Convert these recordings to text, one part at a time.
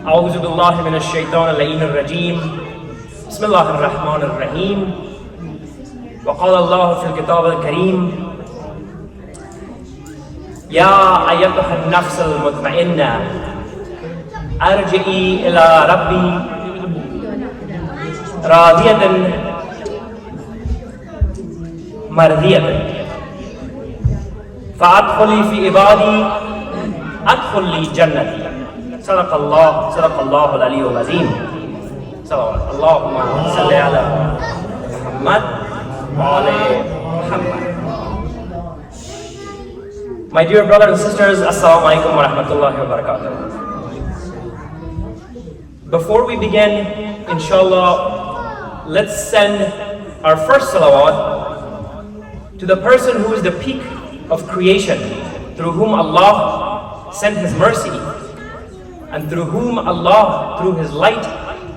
أعوذ بالله من الشيطان اللعين الرجيم بسم الله الرحمن الرحيم وقال الله في الكتاب الكريم يا أيتها النفس المطمئنة أرجعي إلى ربي راضية مرضية فأدخلي في عبادي أدخلي جنتي صدق الله العلي العظيم اللهم صل على محمد وعلى محمد. My dear brothers and sisters, Assalamu alaikum wa rahmatullahi wa barakatuh. Before we begin, inshallah, let's send our first salawat to the person who is the peak of creation, through whom Allah sent His mercy, and through whom Allah, through His light,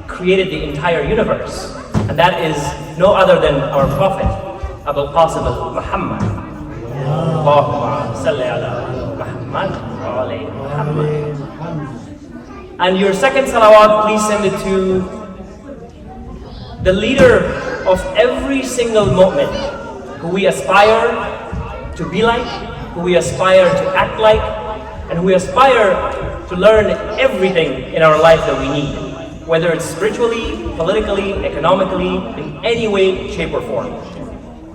created the entire universe. And that is no other than our Prophet, Abul Qasim al-Muhammad. Allahumma salli ala Muhammad wa ala Muhammad. And your second salawat, please send it to the leader of every single mu'min, who we aspire to be like, who we aspire to act like, and who we aspire to learn everything in our life that we need, whether it's spiritually, politically, economically, in any way, shape or form.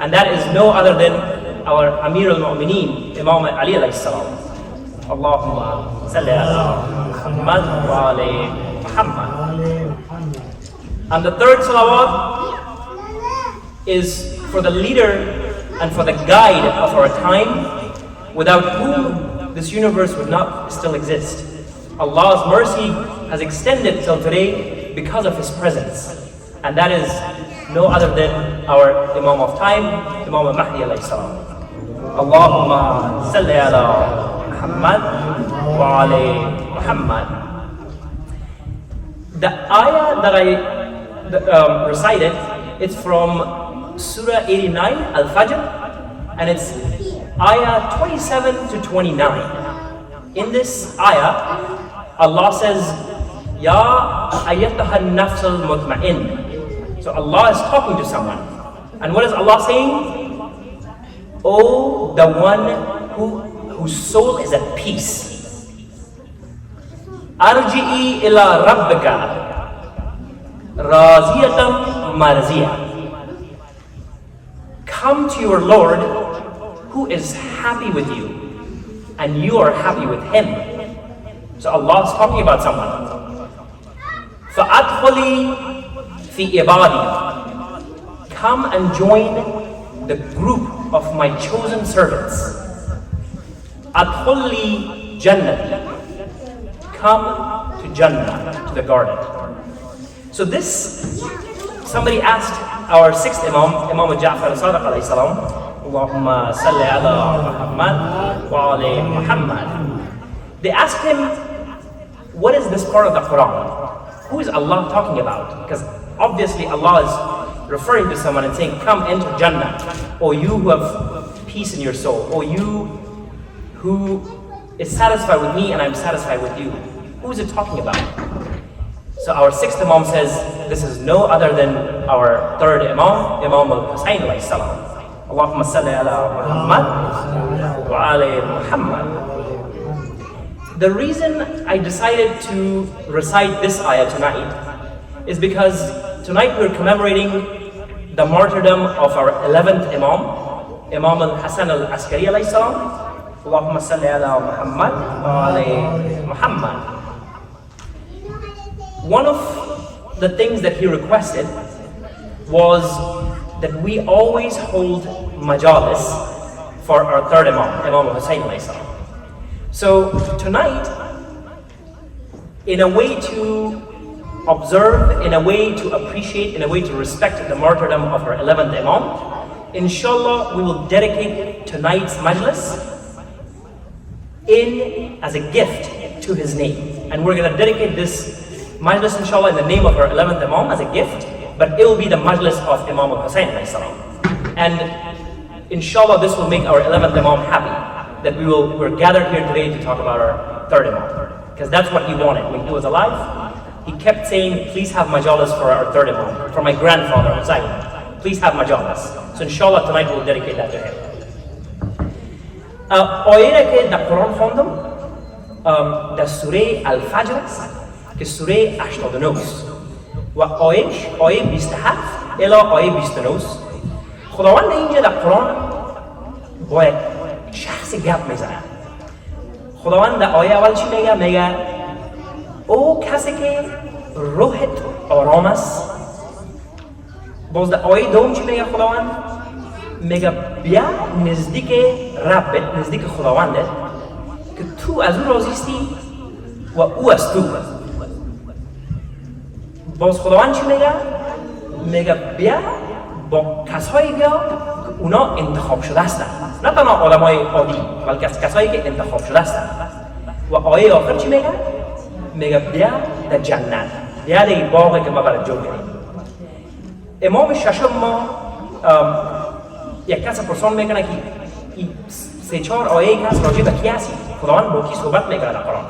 And that is no other than our Amir al-Mu'mineen, Imam Ali alayhi salam. Allahumma salli ala Muhammad wa ala Muhammad. And the third salawat is for the leader and for the guide of our time, without whom this universe would not still exist. Allah's mercy has extended till today because of His presence, and that is no other than our Imam of time, Imam al-Mahdi alayhi salam. Allahumma salli ala Muhammad wa ala Muhammad. The ayah that I recited, it's from Surah 89, Al-Fajr, and it's ayah 27 to 29. In this ayah, Allah says, Ya ayyataha nafs al-mutma'in. So Allah is talking to someone. And what is Allah saying? Oh, the one whose soul is at peace. Arji'i ila rabbika raziyatan marziyah. Come to your Lord, who is happy with you, and you are happy with Him. So Allah is talking about someone. فَأَدْخُلِي فِي إِبَادِي. Come and join the group of my chosen servants. أَدْخُلِي جَنَّتِي. Come to Jannah, to the garden. So this, somebody asked our sixth Imam, Imam Ja'far al-Sadiq alayhi salam, Allahumma salli ala Muhammad wa ala Muhammad. They asked him, what is this part of the Quran? Who is Allah talking about? Because obviously Allah is referring to someone and saying, come enter Jannah, or you who have peace in your soul, or you who is satisfied with me and I'm satisfied with you. Who is it talking about? So our sixth Imam says, this is no other than our third Imam, Imam Hussain alayhi salam. Allahumma salli ala Muhammad wa ala Muhammad. The reason I decided to recite this ayah tonight is because tonight we're commemorating the martyrdom of our 11th Imam, Imam al-Hasan al-Askari alayhi salam. Allahumma salli ala Muhammad wa ala Muhammad. One of the things that he requested was that we always hold majalis for our third Imam, Imam Hussain alayhi salam. So tonight, in a way to observe, in a way to appreciate, in a way to respect the martyrdom of our 11th Imam, inshallah we will dedicate tonight's majlis as a gift to his name. And we're going to dedicate this majlis inshallah in the name of our 11th Imam as a gift, but it will be the majlis of Imam Hussain alayhi salam. And inshallah this will make our 11th Imam happy, that we're gathered here today to talk about our third Imam, because that's what he wanted when he was alive. he kept saying, please have majalis for our third Imam, for my grandfather Hussain. Please have majalis. So inshallah tonight we'll dedicate that to him. آیه که در قرآن خواندم در سوره الفجر است که سوره 89 است و آیه 27 الی آیه 29 است. خداوند اینجا در قرآن با یک شخص گپ میزنه. خداوند در آیه اول چی میگه؟ میگه او کسی که روحت آرام است. باز در آیه دوم چی میگه خداوند؟ میگه بیا نزدیک ربت، نزدیک خداوندت که تو از او راضیستی و او از تو. باز خداوند چی میگه؟ میگه بیا با کسایی بیا که اونا انتخاب شده هستن، نه تنها آدمای عادی بلکه کسایی که انتخاب شده هستن. و آیه آخر چی میگه؟ میگه بیا در جنت، بیا در باغی که ما برات جور کردیم. امام ششم ما یک کس پرسان میکنه که این 3-4 آیه کس راجع به کی هستی؟ خداوند با کی صحبت میکنه در قرآن؟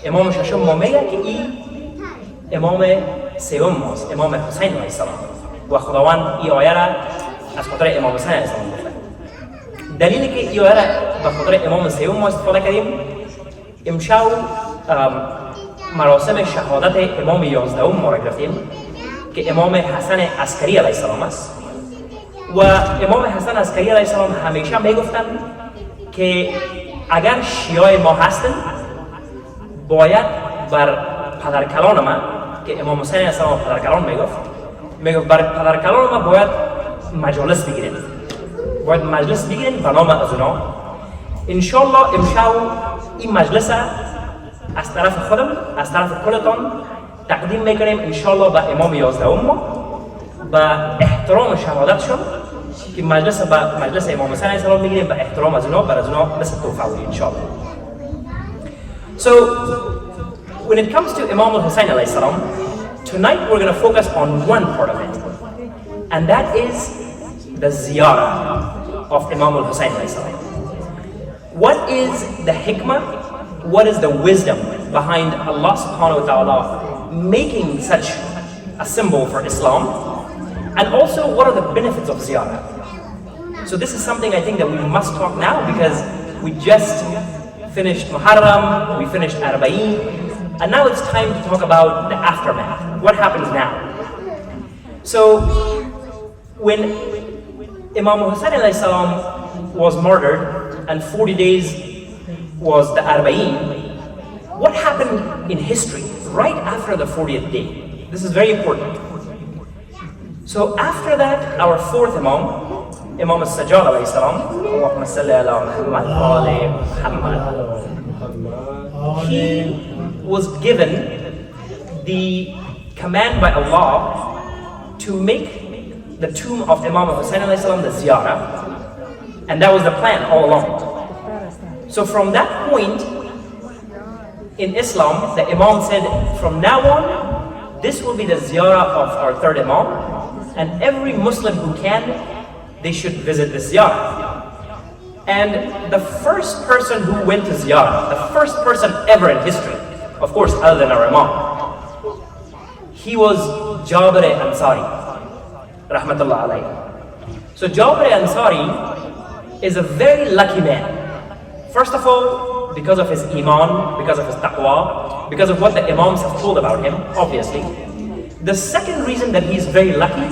امام ششم ما میگه که این امام سوم ماست، امام حسین علیه السلام، و خداوند این آیه را از خاطر امام حسین علیه السلام گفته. دلیلی که این آیه را به خاطر امام سوم ما استفاده کردیم، امشب مراسم شهادت امام 11 ما را گرفتیم که امام حسن عسکری علیه السلام است. و امام حسن عسکری علیه السلام همیشه میگفتن که اگر شیعه ما هستن باید بر پدرکلان ما، که امام حسین علیه السلام پدرکلان میگفت بر پدرکلان ما باید مجالس بگیریم، باید مجلس بگیریم به نام از اونا. انشالله امشب این مجلس از طرف خودم، از طرف کلتان تقدیم میکنیم انشالله به امام 11 ما به احترام شهادتشون، که مجلس به مجلس امام حسین علیه السلام میگیریم به احترام از اونا، بر از اونا مثل توفوری انشالله. So when it comes to Imam Hussain alayhi salam, tonight we're going to focus on one part of it, and that is the Ziara of Imam Hussain alayhi salam. What is the hikmah? What is the wisdom behind Allah subhanahu wa ta'ala making such a symbol for Islam? And also, what are the benefits of Ziara? So this is something I think that we must talk now, because we just finished Muharram, we finished Arba'een, and now it's time to talk about the aftermath. What happens now? So when Imam Hussain alayhi salam was murdered and 40 days was the Arba'een, what happened in history right after the 40th day? This is very important. So after that, our fourth Imam, Imam Sajjad alayhi salam, Allahumma salli ala Muhammad wa ali Muhammad, he was given the command by Allah to make the tomb of Imam Hussain alayhi salam the Ziara, and that was the plan all along. So from that point in Islam, the Imam said, from now on, this will be the Ziara of our third Imam, and every Muslim who can, they should visit the Ziara. And the first person who went to Ziara, the first person ever in history, of course other than our Imam, he was Jabir Ansari, rahmatullah alayhi. So Jabir Ansari is a very lucky man. First of all, because of his iman, because of his taqwa, because of what the Imams have told about him, obviously. The second reason that he's very lucky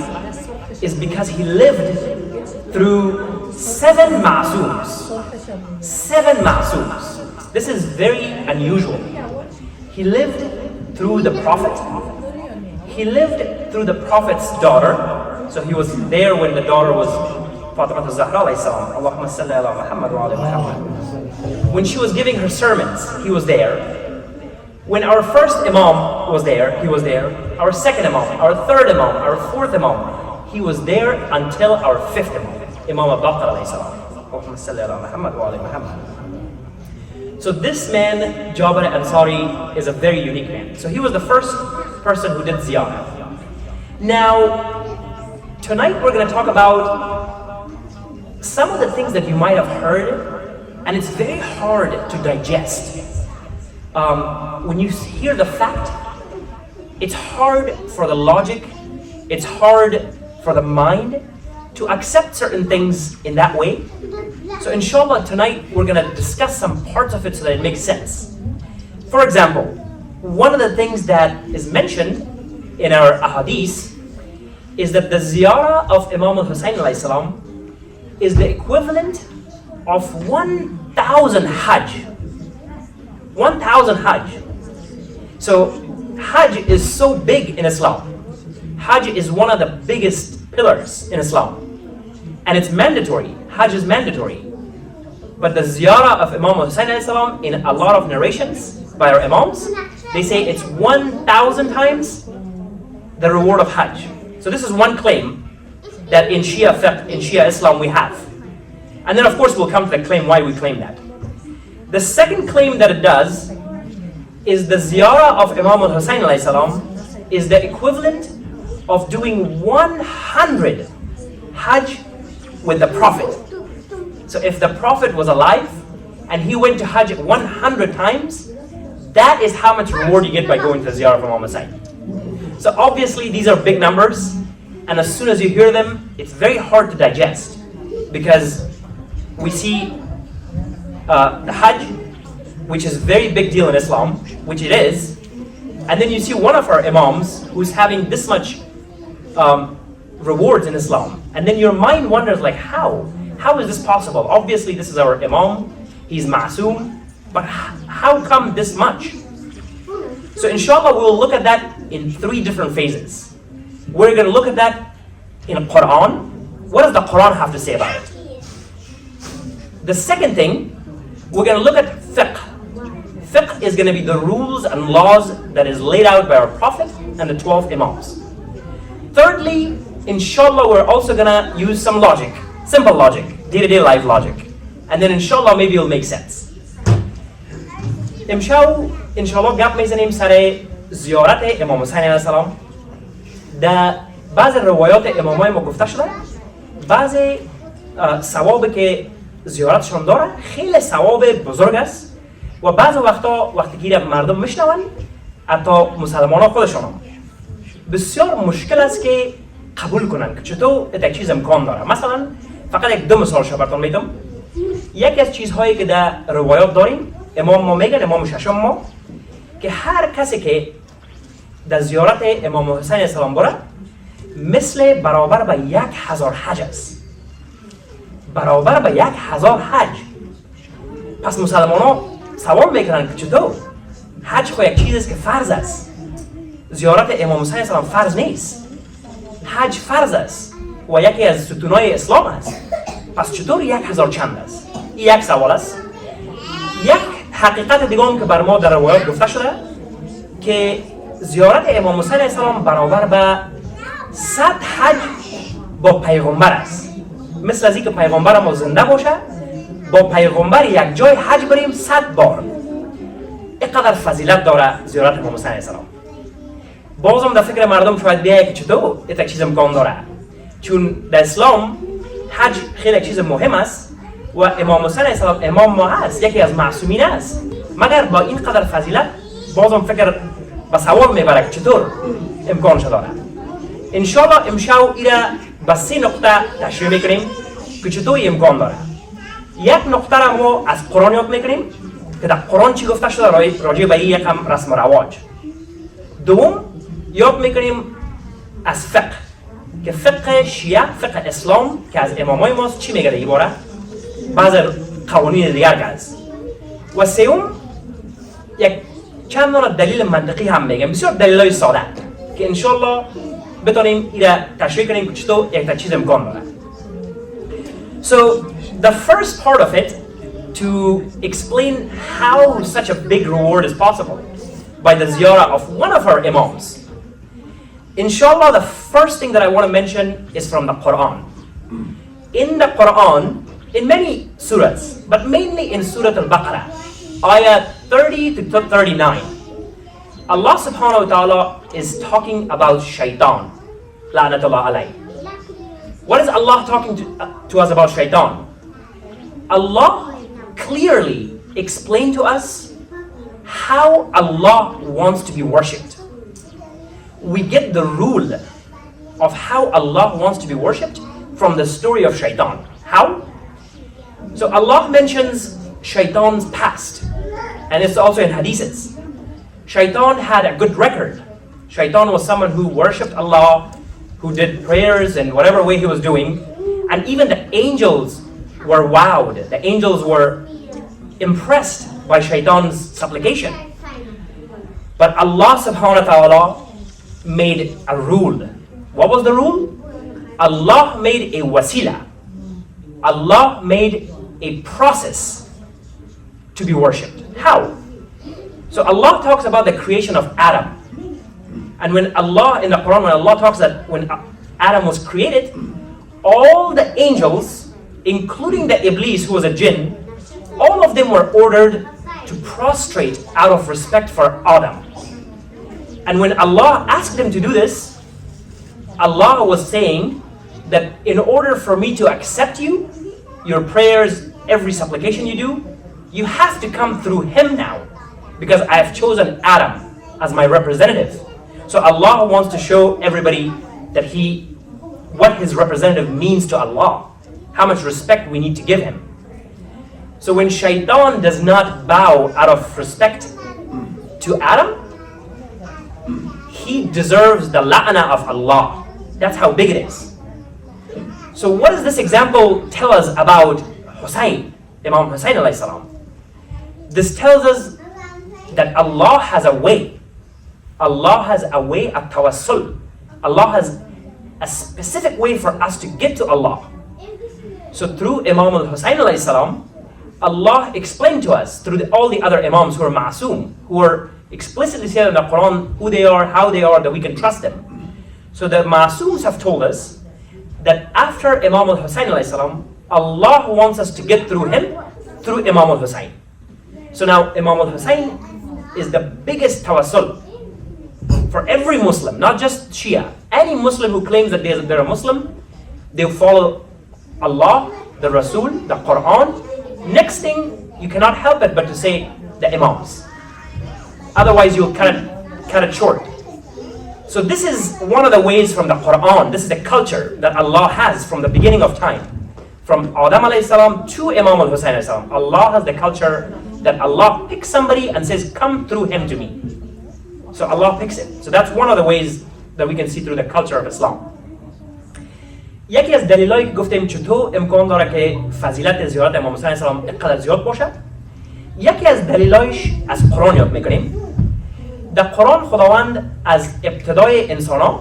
is because he lived through 7 ma'sooms. 7 ma'sooms. This is very unusual. He lived through the Prophet. He lived through the Prophet's daughter. So he was there when the daughter was Fatima al-Zahra alayhi salam. Allahumma salli ala Muhammad wa ali Muhammad. When she was giving her sermons, he was there. When our first Imam was there, he was there. Our second Imam, our third Imam, our fourth Imam, he was there until our fifth Imam, Imam Bakr alayhi salam. Allahumma salli ala Muhammad wa ali Muhammad. So this man, Jabir Ansari, is a very unique man. So he was the first person who did Ziyara. Now, tonight we're going to talk about some of the things that you might have heard, and it's very hard to digest. When you hear the fact it's hard for the logic, it's hard for the mind to accept certain things in that way. So inshallah tonight we're going to discuss some parts of it so that it makes sense. For example, one of the things that is mentioned in our ahadith is that the Ziara of Imam Hussain alayhi salam is the equivalent of 1,000 Hajj. 1,000 Hajj. So Hajj is so big in Islam. Hajj is one of the biggest pillars in Islam. And it's mandatory. Hajj is mandatory. But the Ziara of Imam Hussain alayhi salam, in a lot of narrations by our Imams, they say it's 1,000 times the reward of Hajj. So this is one claim that in Shia fiqh, in Shia Islam we have. And then of course we'll come to the claim why we claim that. The second claim that it does is the Ziara of Imam Hussain alayhi salam is the equivalent of doing 100 Hajj with the Prophet. So if the Prophet was alive and he went to Hajj 100 times, that is how much reward you get by going to the Ziara of Imam Hussain. So obviously these are big numbers, and as soon as you hear them, it's very hard to digest, because we see the Hajj, which is a very big deal in Islam, which it is, and then you see one of our Imams who's having this much rewards in Islam, and then your mind wonders like, how is this possible? Obviously this is our Imam, he's ma'soom, but how come this much? So inshallah we'll look at that in 3 different phases. We're going to look at that in the Quran. What does the Quran have to say about it? The second thing, we're going to look at fiqh. Fiqh is going to be the rules and laws that is laid out by our Prophet and the 12 Imams. Thirdly, inshallah we're also going to use some logic, simple logic, day-to-day life logic. And then inshallah maybe it'll make sense. انشاءالله گپ میزنیم سر زیارت امام حسین علیه السلام. در بعض روایات امامای ما گفته شده بعض ثوابی که زیارتشون داره خیلی ثواب بزرگ است و بعض وقتا وقتی که مردم میشنون حتی مسلمان ها خودشون هم بسیار مشکل است که قبول کنن که چطور یک چیز امکان داره. مثلا فقط 1-2 مثالش براتون میدم. یکی از چیزهایی که در روایات داریم، امام ما میگن، امام ششم ما، که هر کسی که در زیارت امام حسین علیه السلام بره مثل برابر به 1000 حج است. برابر به 1000 حج. پس مسلمان ها سوال میکنن که چطور؟ حج خو یک چیز است که فرض است. زیارت امام حسین علیه السلام فرض نیست. حج فرض است و یکی از ستونهای اسلام است. پس چطور 1000 چند است؟ این یک سوال است. یک حقیقت دیگه هم که بر ما در روایات گفته شده که زیارت امام حسین علیه السلام برابر به 100 حج با پیغمبر است. مثل از اینکه پیغمبر ما زنده باشه با پیغمبر یک جای حج بریم 100 بار. اینقدر فضیلت داره زیارت امام حسین علیه السلام. بازم در فکر مردم شاید بیایه که چطور یک چیز امکان داره، چون در اسلام حج خیلی چیز مهم است و امام حسین علیه السلام امام ما هست، یکی از معصومین است، مگر با این قدر فضیلت بازم فکر به سوال میبره که چطور امکانش داره. انشاءالله امشب ایره به 3 نقطه تشریح میکنیم که چطور امکان داره. یک نقطه را ما از قرآن یاد میکنیم که در قرآن چی گفته شده راجع به این یکم رسم و رواج. دوم یاد میکنیم از فقه که فقه شیعه، فقه اسلام که از امامای ماست چی میگه در این باره، بعض قوانین دیگر که هست. و سوم یک چند تا دلیل منطقی هم میگم، بسیار دلایل ساده که انشالله بتونیم اینا تشریح کنیم که چطور یک چیز امکان داره. So the first part of it to explain how such a big reward is possible by the ziyarah of one of our imams. Inshallah, the first thing that I want to mention is from the Quran. In the Quran, in many surahs, but mainly in Surah Al-Baqarah, ayah 30 to 39, Allah subhanahu wa ta'ala is talking about shaitan. La'natullah alayh. What is Allah talking to us about shaitan? Allah clearly explained to us how Allah wants to be worshipped. we get the rule of how Allah wants to be worshipped from the story of Shaitan. How? So Allah mentions Shaitan's past, and it's also in hadiths. Shaitan had a good record. Shaitan was someone who worshipped Allah, who did prayers in whatever way he was doing, and even the angels were wowed. The angels were impressed by Shaitan's supplication. But Allah subhanahu wa ta'ala made a rule. What was the rule? Allah made a wasila. Allah made a process to be worshipped. How? So Allah talks about the creation of Adam. And when Allah, in the Quran, when Allah talks that when Adam was created, all the angels, including the Iblis who was a jinn, all of them were ordered to prostrate out of respect for Adam. And when Allah asked them to do this, Allah was saying that in order for me to accept you, your prayers, every supplication you do, you have to come through him now, because I have chosen Adam as my representative. So Allah wants to show everybody that what his representative means to Allah, how much respect we need to give him. So when Shaitan does not bow out of respect to Adam, he deserves the la'na of Allah. That's how big it is. So what does this example tell us about Hussain, Imam Hussain alayhi salam? This tells us that Allah has a way. Allah has a way of tawassul. Allah has a specific way for us to get to Allah. So through Imam Hussain alayhi salam, Allah explained to us through all the other Imams who are ma'asum, who are explicitly said in the Quran who they are, how they are, that we can trust them. So the ma'asums have told us that after Imam Hussain alayhi salam, Allah wants us to get through him through Imam Hussain. So now Imam Hussain is the biggest tawassul for every Muslim, not just Shia. Any Muslim who claims that they're a Muslim, they follow Allah, the Rasul, the Quran. Next thing, you cannot help it but to say the Imams. Otherwise, you'll cut it short. So this is one of the ways from the Quran. This is the culture that Allah has from the beginning of time. From Adam alayhi salam to Imam al-Hussain alayhi salam. Allah has the culture that Allah picks somebody and says, come through him to me. So Allah picks it. So that's one of the ways that we can see through the culture of Islam. یکی از دلایلی که گفتیم چطور امکان داره که فضیلت زیارت امام حسین علیه السلام اینقدر زیاد باشه، یکی از دلایلش از قرآن یاد میکنیم. در قرآن خداوند از ابتدای انسانا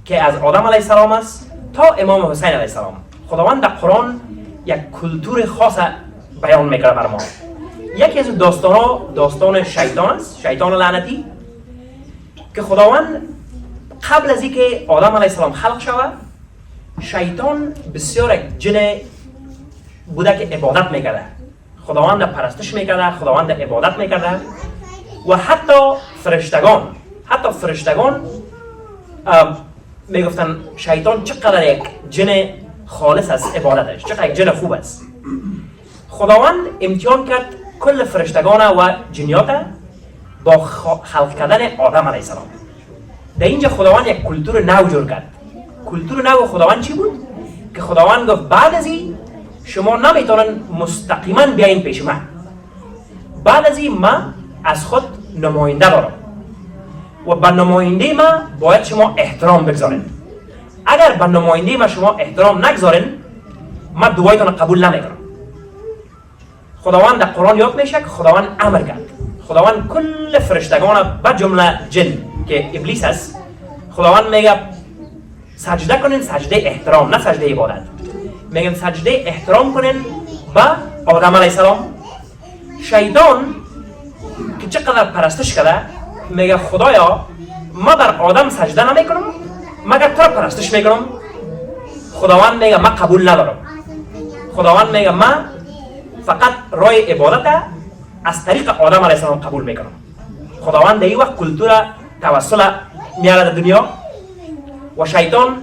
که از آدم علیه السلام است تا امام حسین علیه السلام، خداوند در قرآن یک کلتور خاص بیان میکنه بر ما. یکی از داستان شیطان است، شیطان لعنتی، که خداوند قبل از اینکه آدم علیه السلام خلق شود، شیطان بسیار یک جن بوده که عبادت میکرده، خداوند پرستش میکرده، خداوند عبادت میکرده. و حتی فرشتگان میگفتن شیطان چقدر یک جن خالص است، عبادتش چقدر یک جن خوب است. خداوند امتحان کرد کل فرشتگان و جنیات با خلق کردن آدم علیه السلام. در اینجا خداوند یک کلتور نو جور کرد. کلتور نو خداوند چی بود؟ که خداوند گفت بعد از این شما نمیتونن مستقیما بیاین پیش من. بعد از این من از خود نماینده دارم و به نماینده من باید شما احترام بگذارین. اگر به نماینده من شما احترام نگذارین، من دعایتون قبول نمیکنم. خداوند در قرآن یاد میشه که خداوند امر کرد. خداوند کل فرشتگان به جمله جن که ابلیس است، خداوند میگه سجده کنین، سجده احترام، نه سجده عبادت. میگن سجده احترام کنین به آدم علیه السلام. شیطان که چقدر پرستش کرده میگه خدایا ما در آدم سجده نمیکنم مگر تو پرستش میکنم. خداوند میگه من قبول ندارم. خداوند میگه من فقط راه عبادت از طریق آدم علیه السلام قبول میکنم. خداوند این وقت کلتور توسل میاره در دنیا و شیطان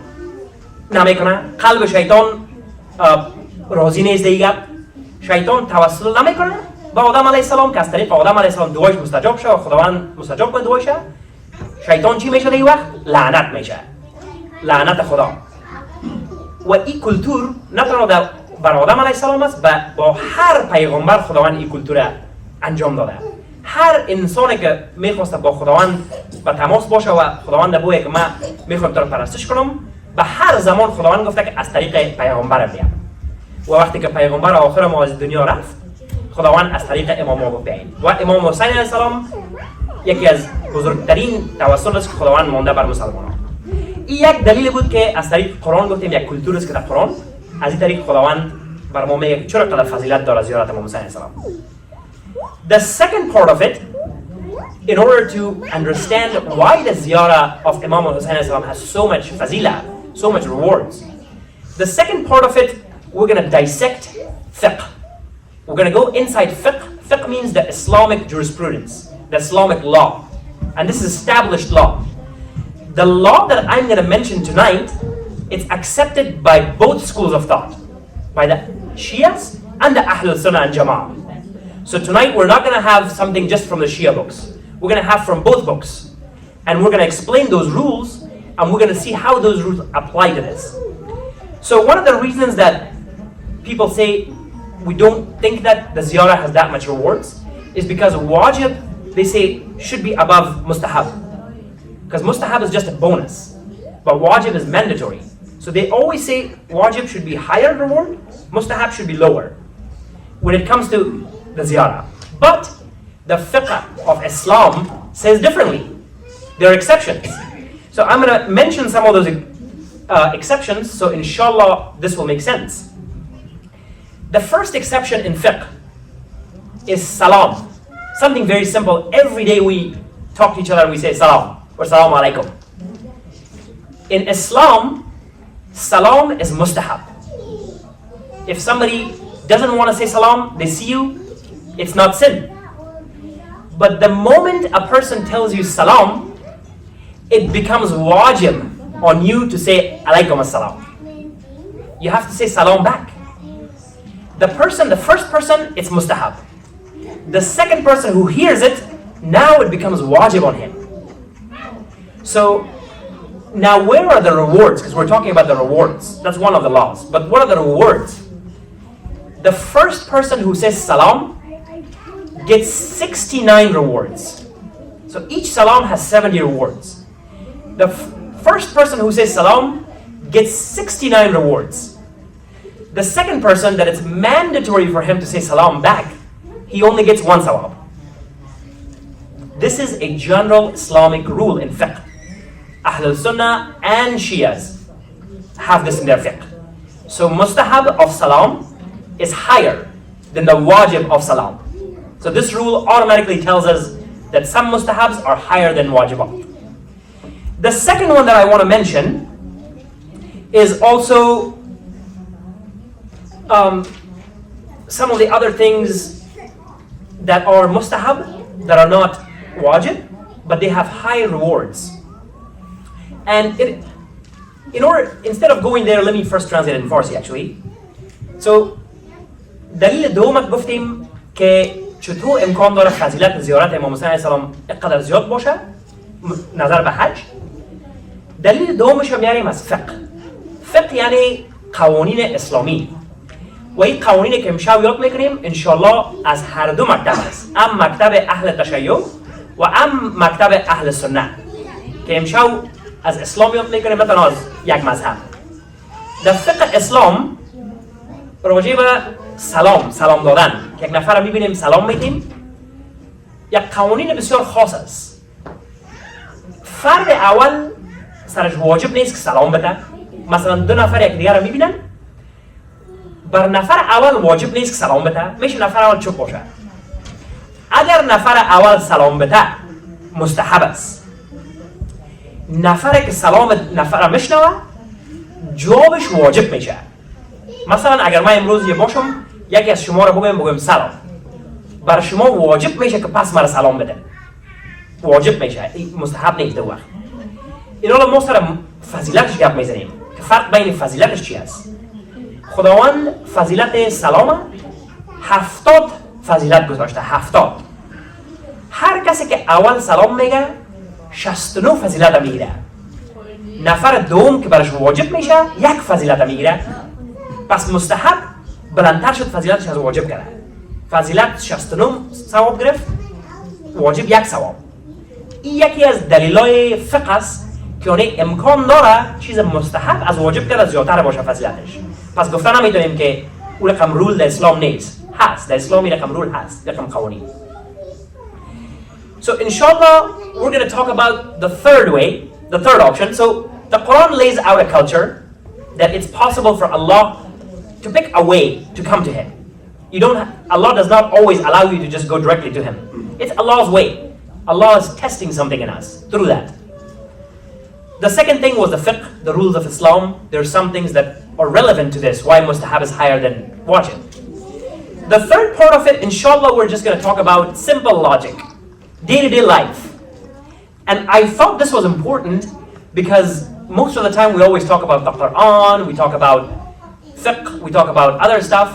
نمیکنه. قلب شیطان راضی نیست دیگه. شیطان توسل نمیکنه با آدم علیه السلام که از طریق آدم علیه السلام دعایش مستجاب شه و خداوند مستجاب کنه دعایش. شیطان چی میشه دیگه وقت؟ لعنت میشه، لعنت خدا. و این کلتور نه تنها بر آدم علیه السلام است، با هر پیغمبر خداوند این کلتور انجام داده. هر انسانی که میخواسته با خداوند به تماس باشه و خداوند بگه که من میخوام تو رو پرستش کنم، به هر زمان خداوند گفته که از طریق پیغمبر بیام. و وقتی که پیغمبر آخر ما از دنیا رفت، خداوند از طریق امام ها بیاین. و امام حسین علیه السلام یکی از بزرگترین توسل است که خداوند مانده بر مسلمانان. این یک دلیل بود که از طریق قرآن گفتیم یک کلتور است که در قرآن از این طریق خداوند بر ما میگه چرا قدر فضیلت داره زیارت امام حسین علیه السلام. The second part of it, in order to understand why the Ziara of Imam Hussain has so much fazila, so much rewards, the second part of it, we're going to dissect fiqh. We're going to go inside fiqh. Fiqh means the Islamic jurisprudence, the Islamic law. And this is established law. The law that I'm going to mention tonight, it's accepted by both schools of thought, by the Shias and the Ahlul Sunnah and Jama'ah. So tonight we're not going to have something just from the Shia books. We're going to have from both books. And we're going to explain those rules, and we're going to see how those rules apply to this. So one of the reasons that people say we don't think that the ziyarah has that much rewards is because wajib, they say, should be above mustahab. Because mustahab is just a bonus, but wajib is mandatory. So they always say wajib should be higher reward, mustahab should be lower when it comes to the ziyarah. But the fiqh of Islam says differently. There are exceptions. So I'm going to mention some of those exceptions, so inshallah this will make sense. The first exception in fiqh is salam. Something very simple. Every day we talk to each other and we say salam or salam alaikum. In Islam, salam is mustahab. If somebody doesn't want to say salam, they see you, it's not sin. But the moment a person tells you salam, it becomes wajib on you to say alaikum assalam. You have to say salam back. The first person, it's mustahab. The second person who hears it, now it becomes wajib on him. So, now where are the rewards? Because we're talking about the rewards. That's one of the laws. But what are the rewards? The first person who says salam gets 69 rewards. So each salam has 70 rewards. The first person who says salam gets 69 rewards. The second person that it's mandatory for him to say salam back, he only gets one salam. This is a general Islamic rule in fiqh. Ahlul Sunnah and Shias have this in their fiqh. So mustahab of salam is higher than the wajib of salam. So this rule automatically tells us that some mustahabs are higher than wajibat. The second one that I want to mention is also some of the other things that are mustahab, that are not wajib, but they have high rewards. And instead of going there, let me first translate it in Farsi actually. So, دلیل دومت گفتیم که چطور امکان داره فضیلت زیارت امام حسین علیه السلام اینقدر زیاد باشه نظر به حج. دلیل دومش هم میاریم از فقه. فقه یعنی قوانین اسلامی. و این قوانینی که امشب یاد میکنیم انشالله از هر دو مکتب است. هم مکتب اهل تشیع و هم مکتب اهل سنت. که امشب از اسلام یاد میکنیم نه تنها از یک مذهب. در فقه اسلام راجع به سلام دادن که یک نفر میبینیم سلام میدیم، یک قوانین بسیار خاص است. فرد اول سرش واجب نیست که سلام بده. مثلا دو نفر یک دیگر رو میبینن، بر نفر اول واجب نیست که سلام بده، میشه نفر اول چوب باشه. اگر نفر اول سلام بده مستحب است. نفر که سلام نفر میشنوه جوابش واجب میشه. مثلا اگر من امروز یه باشم یکی از شما رو بگم سلام، بر شما واجب میشه که پس مرا سلام بده. واجب میشه، مستحب نیست. وقت اینا رو ما سر فضیلتش گپ میزنیم که فرق بین فضیلتش چی است. خداوند فضیلت سلام 70 فضیلت گذاشته. 70. هر کسی که اول سلام میگه 69 فضیلت میگیره. نفر دوم که برش واجب میشه 1 فضیلت میگیره. پس مستحب بلندتر شد فضیلتش از واجب کرده. فضیلت 69 ثواب گرفت، واجب 1 ثواب. این یکی از دلایل فقه است که اون امکان داره چیز مستحب از واجب کرده زیادتر باشه فضیلتش. پس گفتن نمیتونیم که اون رقم رول در اسلام نیست. هست در اسلام این رقم رول هست، رقم قوانین. So inshallah we're going to talk about the third way, the third option. So the Quran lays out a culture that it's possible for Allah to pick a way to come to Him. Allah does not always allow you to just go directly to Him. It's Allah's way. Allah is testing something in us through that. The second thing was the fiqh, the rules of Islam. There are some things that are relevant to this, why mustahab is higher than wajib. The third part of it, inshallah, we're just going to talk about simple logic, day-to-day life. And I thought this was important because most of the time we always talk about the Quran, we talk about fiqh, we talk about other stuff.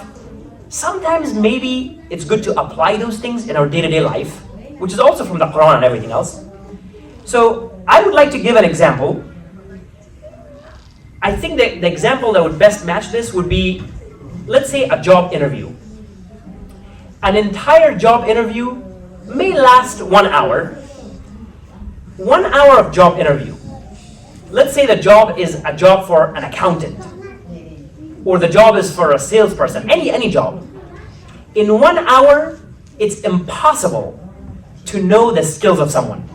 Sometimes maybe it's good to apply those things in our day-to-day life, which is also from the Quran and everything else. So I would like to give an example. I think that the example that would best match this would be, let's say, a job interview. An entire job interview may last 1 hour. 1 hour of job interview. Let's say the job is a job for an accountant, or the job is for a salesperson, any job. In 1 hour, it's impossible to know the skills of someone.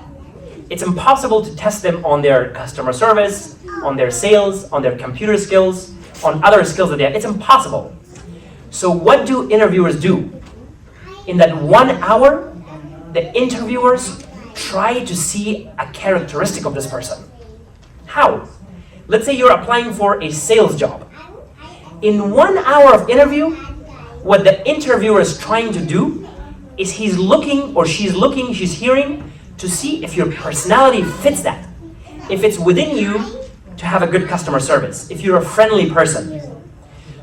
It's impossible to test them on their customer service, on their sales, on their computer skills, on other skills that they have. It's impossible. So what do interviewers do? In that 1 hour, the interviewers try to see a characteristic of this person. How? Let's say you're applying for a sales job. In 1 hour of interview, what the interviewer is trying to do is he's looking, or she's hearing to see if your personality fits that. If it's within you to have a good customer service, if you're a friendly person.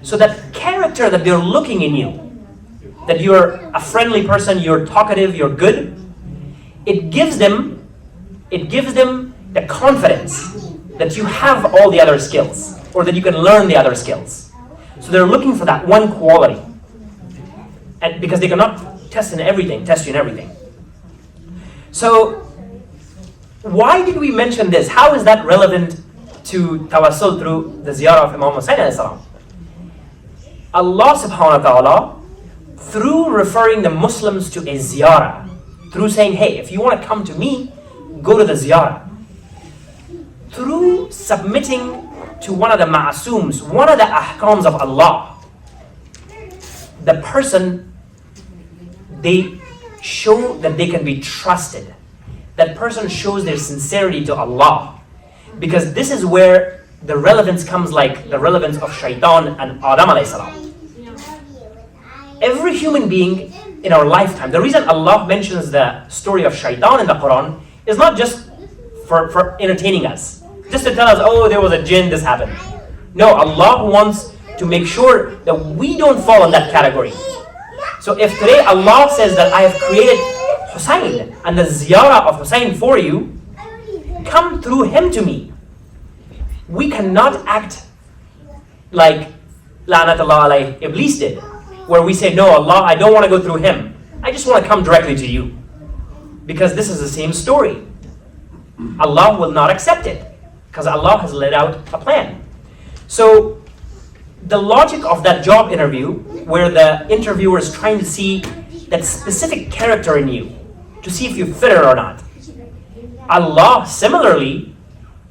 So that character that they're looking in you, that you're a friendly person, you're talkative, you're good, it gives them the confidence that you have all the other skills, or that you can learn the other skills. So they're looking for that one quality. And because they cannot test you in everything. So why did we mention this? How is that relevant to tawassul through the Ziara of Imam Hussain alayhi salam? Allah subhanahu wa ta'ala, through referring the Muslims to a Ziara, through saying, hey, if you want to come to me, go to the Ziara. Through submitting to one of the ma'asooms, one of the ahkams of Allah, the person, they show that they can be trusted. That person shows their sincerity to Allah. Because this is where the relevance comes, like the relevance of Shaitan and Adam alayhi salam. Every human being in our lifetime, the reason Allah mentions the story of Shaitan in the Quran is not just for entertaining us, just to tell us, oh, there was a jinn, this happened. No, Allah wants to make sure that we don't fall in that category. So if today Allah says that I have created Hussain and the Ziara of Hussain for you, come through him to me. We cannot act like La'natullah alayh Iblis did, where we say, no, Allah, I don't want to go through him. I just want to come directly to you. Because this is the same story. Allah will not accept it, because Allah has laid out a plan. So the logic of that job interview, where the interviewer is trying to see that specific character in you, to see if you fit it or not. Allah similarly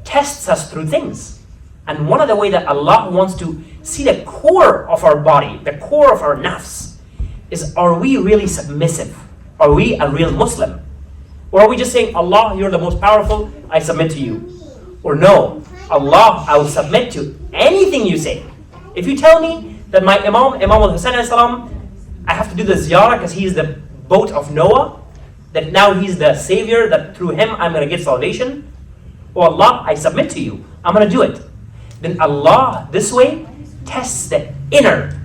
tests us through things. And one of the ways that Allah wants to see the core of our body, the core of our nafs, is, are we really submissive? Are we a real Muslim? Or are we just saying, Allah, you're the most powerful, I submit to you? Or no, Allah, I will submit to anything you say. If you tell me that my Imam Hussain alayhi salam, I have to do the Ziara because he's the boat of Noah, that now he's the savior, that through him I'm going to get salvation. Oh Allah, I submit to you. I'm going to do it. Then Allah, this way, tests the inner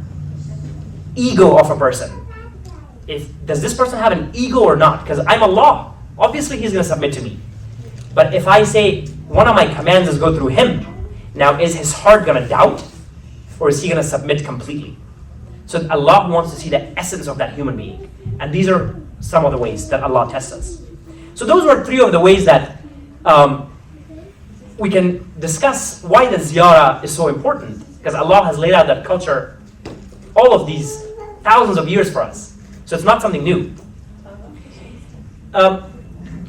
ego of a person. Does this person have an ego or not? Because I'm Allah. Obviously he's going to submit to me. But if I say one of my commands is go through him, now is his heart going to doubt, or is he going to submit completely? So Allah wants to see the essence of that human being. And these are some of the ways that Allah tests us. So those were three of the ways that we can discuss why the ziyarah is so important. Because Allah has laid out that culture all of these thousands of years for us. So it's not something new.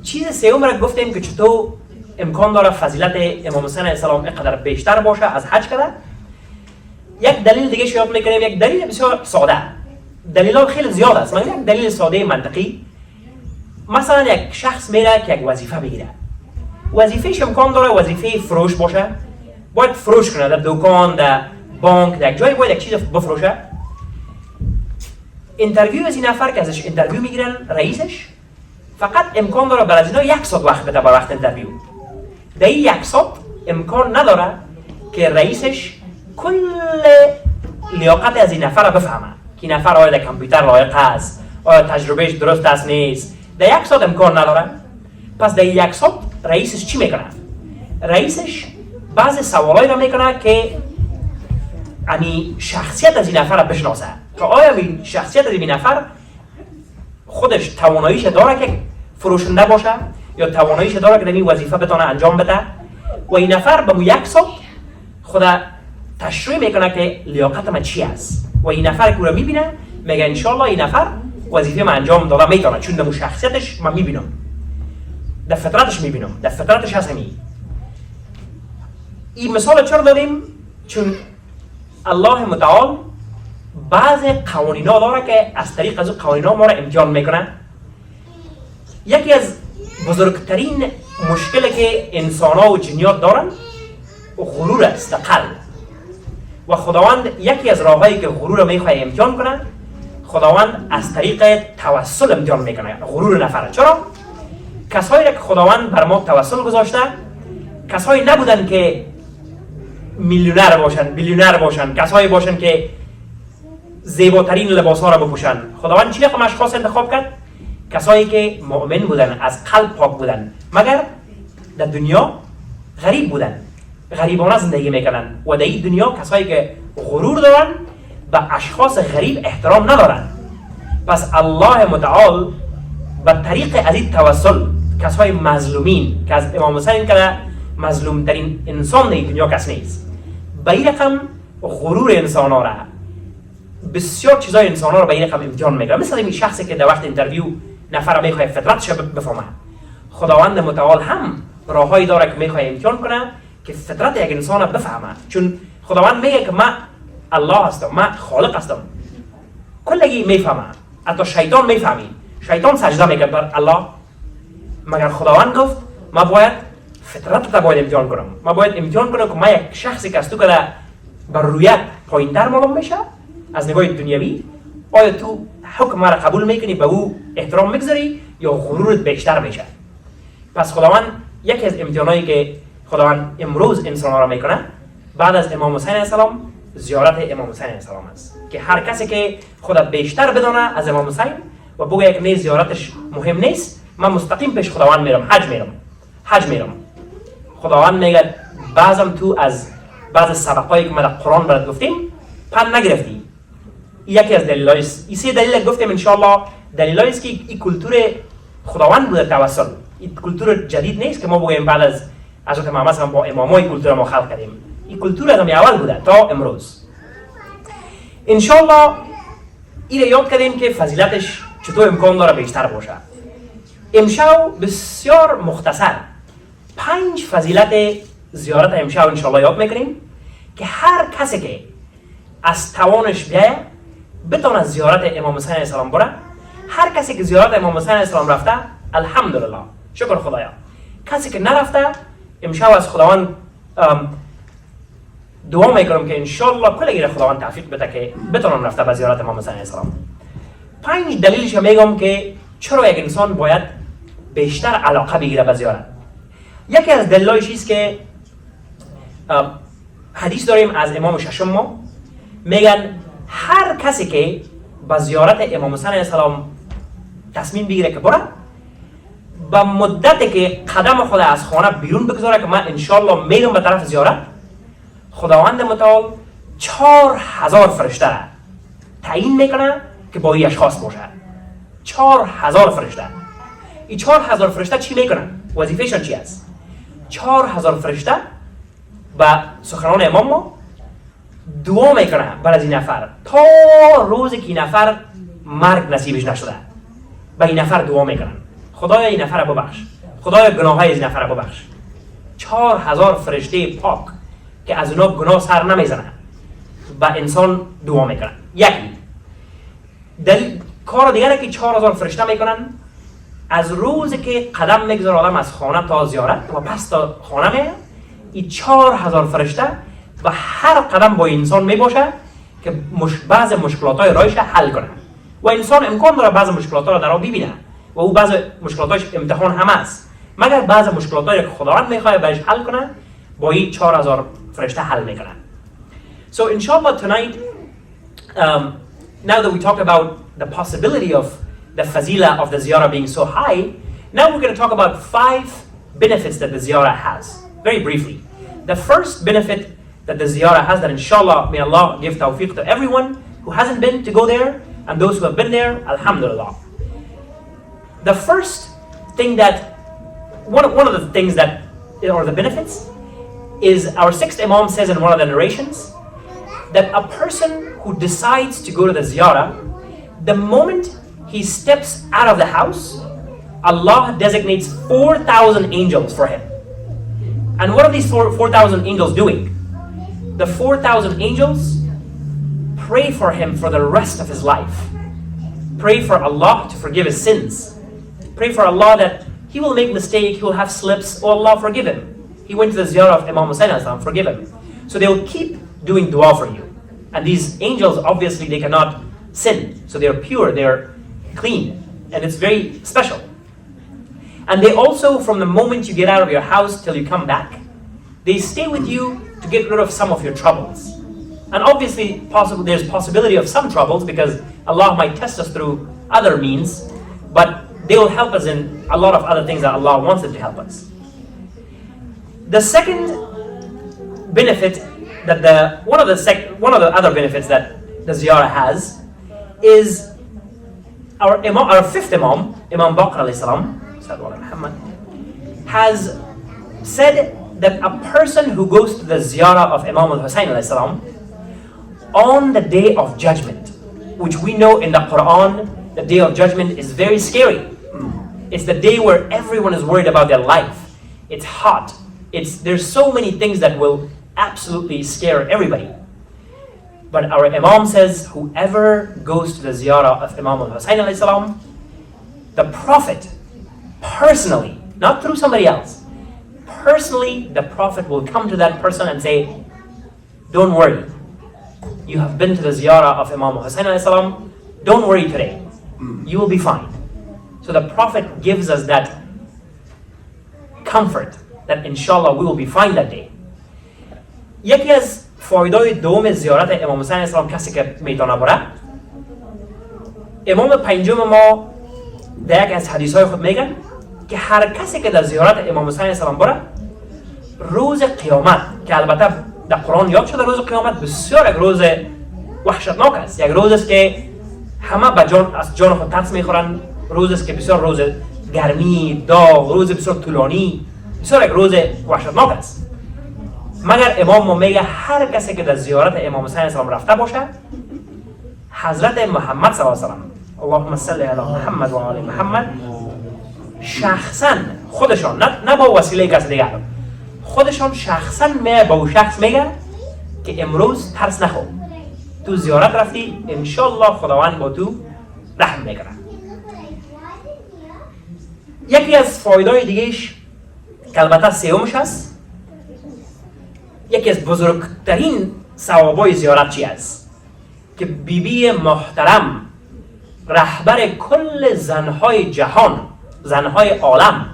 چیز سوم را گفتیم که چطور امکان داره فضیلت امام حسین علیه السلام اینقدر بیشتر باشه از حج کده. یک دلیل دیگه شاید میکنیم، یک دلیل بسیار ساده. دلیل‌ها خیلی زیاد است. من یک دلیل ساده منطقی، مثلا یک شخص میره که یک وظیفه بگیره. وظیفه‌ش امکان داره وظیفه فروش باشه. باید فروش کنه در دکان، در بانک، در یک جایی باید یک چیز بفروشه. اینترویو از این نفر که ازش اینترویو میگیرن رئیسش، فقط امکان داره برای از اینا 1 ساعت وقت بده برای وقت اینترویو. در این 1 ساعت امکان نداره که رئیسش کل لیاقت از این نفر را بفهمه که این نفر آیا در کامپیوتر لایق است، آیا تجربهش درست است نیست. در 1 ساعت امکان نداره. پس در 1 ساعت رئیسش چی میکنه؟ رئیسش بعضی سوالایی را میکنه که یعنی شخصیت از این نفر را بشناسه که آیا این شخصیت از این نفر خودش تواناییش داره که فروشنده باشه یا تواناییش داره که در این وظیفه بتونه انجام بده. و این نفر به 1 ساعت خدا تشریح میکنه که لیاقت من چی است. و این نفر که رو میبینه میگه انشالله این نفر وظیفه من انجام داده میتونه، چون در شخصیتش من میبینم، در فطرتش میبینم، در فطرتش هست. این مثال چرا دادیم؟ چون الله متعال بعض قوانینا داره که از طریق از قوانینا ما را امتحان میکنه. یکی از بزرگترین مشکلی که انسان‌ها و جنیات دارن غرور است، قلب. و خداوند یکی از راهایی که غرور را میخواد امتحان کنه، خداوند از طریق توسل امتحان میکنه غرور نفر. چرا؟ کسایی که خداوند بر ما توسل گذاشته کسایی نبودن که میلیونر باشن، بیلیونر باشن، کسایی باشن که زیباترین لباس‌ها را بپوشن. خداوند چی رقم اشخاص انتخاب کرد؟ کسایی که مؤمن بودن، از قلب پاک بودن، مگر در دنیا غریب بودن، غریبانه زندگی میکنن. و در این دنیا کسایی که غرور دارن به اشخاص غریب احترام ندارن. پس الله متعال به طریق از این توسل کسای مظلومین که از امام حسین که مظلوم ترین انسان در این دنیا کس نیست، به این رقم غرور انسان ها را، بسیار چیزای انسان ها را به این رقم امتحان میگیره. مثل این شخصی که در وقت اینترویو نفر میخواد فطرتش بفهمه، خداوند متعال هم راههایی داره که میخواد امتحان کنه که فطرت یک انسان را بفهمه. چون خداوند میگه که من الله هستم، من خالق هستم. کلگی میفهمه، حتی شیطان میفهمی. شیطان سجده میکنه بر الله، مگر خداوند گفت من باید فطرت را باید امتحان کنم. من باید امتحان کنم که من یک شخصی که از تو که بر رویت پایین‌تر معلوم میشه از نگاه دنیوی، آیا تو حکم را قبول میکنی، به او احترام میگذاری یا غرورت بیشتر میشه؟ پس خداوند یکی از امتحانایی که خداوند امروز انسان‌ها را میکنه بعد از امام حسین علیه السلام زیارت امام حسین علیه السلام است، که هر کسی که خدا بیشتر بدونه از امام حسین و بگه یک نه زیارتش مهم نیست، من مستقیم پیش خداوند میرم، حج میرم. خداوند میگه بعضم تو از بعض سبقایی که ما در قرآن برات گفتیم پند نگرفتی. یکی از دلایل است. این 3 دلیل گفتیم ان شاء الله. دلیلی است که این کلتور خداوند بوده توسل. این کلتور جدید نیست که ما بگیم بعد از حضرت محمد صلی الله علیه و با امامای کلتور ما خلق کردیم. این کلتور از اول بوده تا امروز. ان شاء الله این یاد کردیم که فضیلتش چطور امکان داره بیشتر باشه. امشب بسیار مختصر 5 فضیلت زیارت امشب ان شاء الله یاد میکنیم که هر کسی که از توانش بیایه بتونه زیارت امام حسین علیه السلام بره. هر کسی که زیارت امام حسین علیه السلام رفته الحمدلله، شکر خدایا. کسی که نرفته امشب از خداوند دعا میکنم که ان شاء الله کلگی خداوند توفیق بده که بتونم رفته به زیارت امام حسین علیه السلام. 5 دلیلش میگم که چرا یک انسان باید بیشتر علاقه بگیره به زیارت. یکی از دلایلش است که حدیث داریم از امام ششم ما میگن هر کسی که به زیارت امام حسین علیه السلام تصمیم بگیره که بره، با مدتی که قدم خود از خانه بیرون بگذاره که من انشالله میرم به طرف زیارت، خداوند متعال 4000 فرشته را تعیین میکنه که با این اشخاص باشه. 4000 فرشته. این 4000 فرشته چی میکنن؟ وظیفهشون چی است؟ 4000 فرشته با سخنان امام ما دعا میکنه برای این نفر تا روزی که این نفر مرگ نصیبش نشده. با این نفر دعا میکنن خدایا این نفر رو ببخش، خدایا گناههای این نفر رو ببخش. 4000 فرشته پاک که از اونا گناه سر نمیزنن با انسان دعا میکنن. یکی کار دیگره که 4000 فرشته میکنن از روزی که قدم میگذاره آدم از خانه تا زیارت و پس تا خانه میه، این 4000 فرشته و هر قدم با انسان میباشه که بعض مشکلاتای رایش حل کنه و انسان امکان داره بعض مشکلاتها رو در آن ببینه و او بعض مشکلاتاش امتحان هم است، مگر بعض مشکلاتایی که خداوند میخواد بهش حل کنه با این 4000 فرشته حل میکنه. So inshallah tonight, now that we talked about the possibility of the fazila of the ziyarah being so high, now we're going to talk about 5 benefits that the ziyarah has, very briefly. The first benefit that the ziyarah has, that inshallah may Allah give tawfiq to everyone who hasn't been to go there, and those who have been there, alhamdulillah. The first thing that, one of the things that, or the benefits, is our 6th Imam says in one of the narrations, that a person who decides to go to the ziyarah, the moment he steps out of the house, Allah designates 4,000 angels for him. And what are these 4,000 angels doing? The 4,000 angels pray for him for the rest of his life. Pray for Allah to forgive his sins. Pray for Allah that he will make mistake, he will have slips, oh Allah forgive him. He went to the Ziara of Imam Hussain, forgive him. So they will keep doing dua for you. And these angels, obviously, they cannot sin. So they're pure, they're clean. And it's very special. And they also, from the moment you get out of your house till you come back, they stay with you to get rid of some of your troubles. And obviously, there's possibility of some troubles because Allah might test us through other means, but they will help us in a lot of other things that Allah wants them to help us. The second benefit that one of the other benefits that the ziyarah has is our 5th Imam, Imam Baqir alayhi salam, has said that a person who goes to the ziyarah of Imam Hussain alayhi salam on the day of judgment, which we know in the Quran, the day of judgment is very scary. It's the day where everyone is worried about their life. It's hot. There's so many things that will absolutely scare everybody. But our Imam says, whoever goes to the ziyarah of Imam Hussain alayhi salam, the Prophet personally, not through somebody else, personally the Prophet will come to that person and say, don't worry, you have been to the ziyarah of Imam Hussain alayhi salam, don't worry today, you will be fine. So the Prophet gives us that comfort that inshallah we will be fine that day. یکی از فایده‌های دوم زیارت امام حسین علیه السلام کسی که میتونه بره، امام پنجم ما در یک از حدیث‌های خود میگن که هر کسی که در زیارت امام حسین علیه السلام بره روز قیامت، که البته در قرآن یاد شده روز قیامت بسیار یک روز وحشتناک است، یک روز است که همه از جان خود ترس میخورن، روز است که بسیار روز گرمی، داغ، روز بسیار طولانی، بسیار یک روز وحشتناک است. مگر امام ما میگه هر کسی که در زیارت امام حسین علیه السلام رفته باشه، حضرت محمد صلی الله علیه و سلم، اللهم صل علی محمد و آل محمد، شخصا خودشان، نه با وسیله کسی دیگر، خودشان شخصا میگه با اون شخص میگه که امروز ترس نخور، تو زیارت رفتی انشالله خداوند با تو رحم میکنه. یکی از فایده‌های دیگهش که البته سومش هست، یکی از بزرگترین ثوابای زیارت چی است؟ که بیبی محترم، رهبر کل زنهای جهان، زنهای عالم،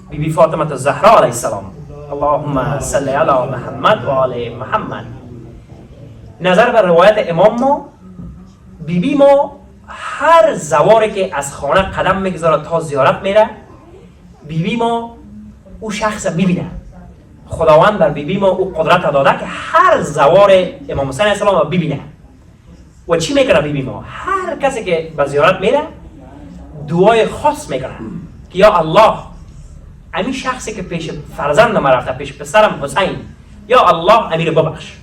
بیبی فاطمه الزهرا علیه السلام، اللهم صل علی محمد و آل محمد، نظر بر روایت امام ما، بیبی ما هر زواری که از خانه قدم میگذاره تا زیارت میره، بیبی ما او شخص میبینه. خداوند بر بیبی ما او قدرت داده که هر زوار امام حسین علیه السلام ببینه. و چی میکنه بیبی ما؟ هر کسی که به زیارت میره دعای خاص میکنه که یا الله همین شخصی که پیش فرزندم رفته، پیش پسرم حسین، یا الله امیر ببخش.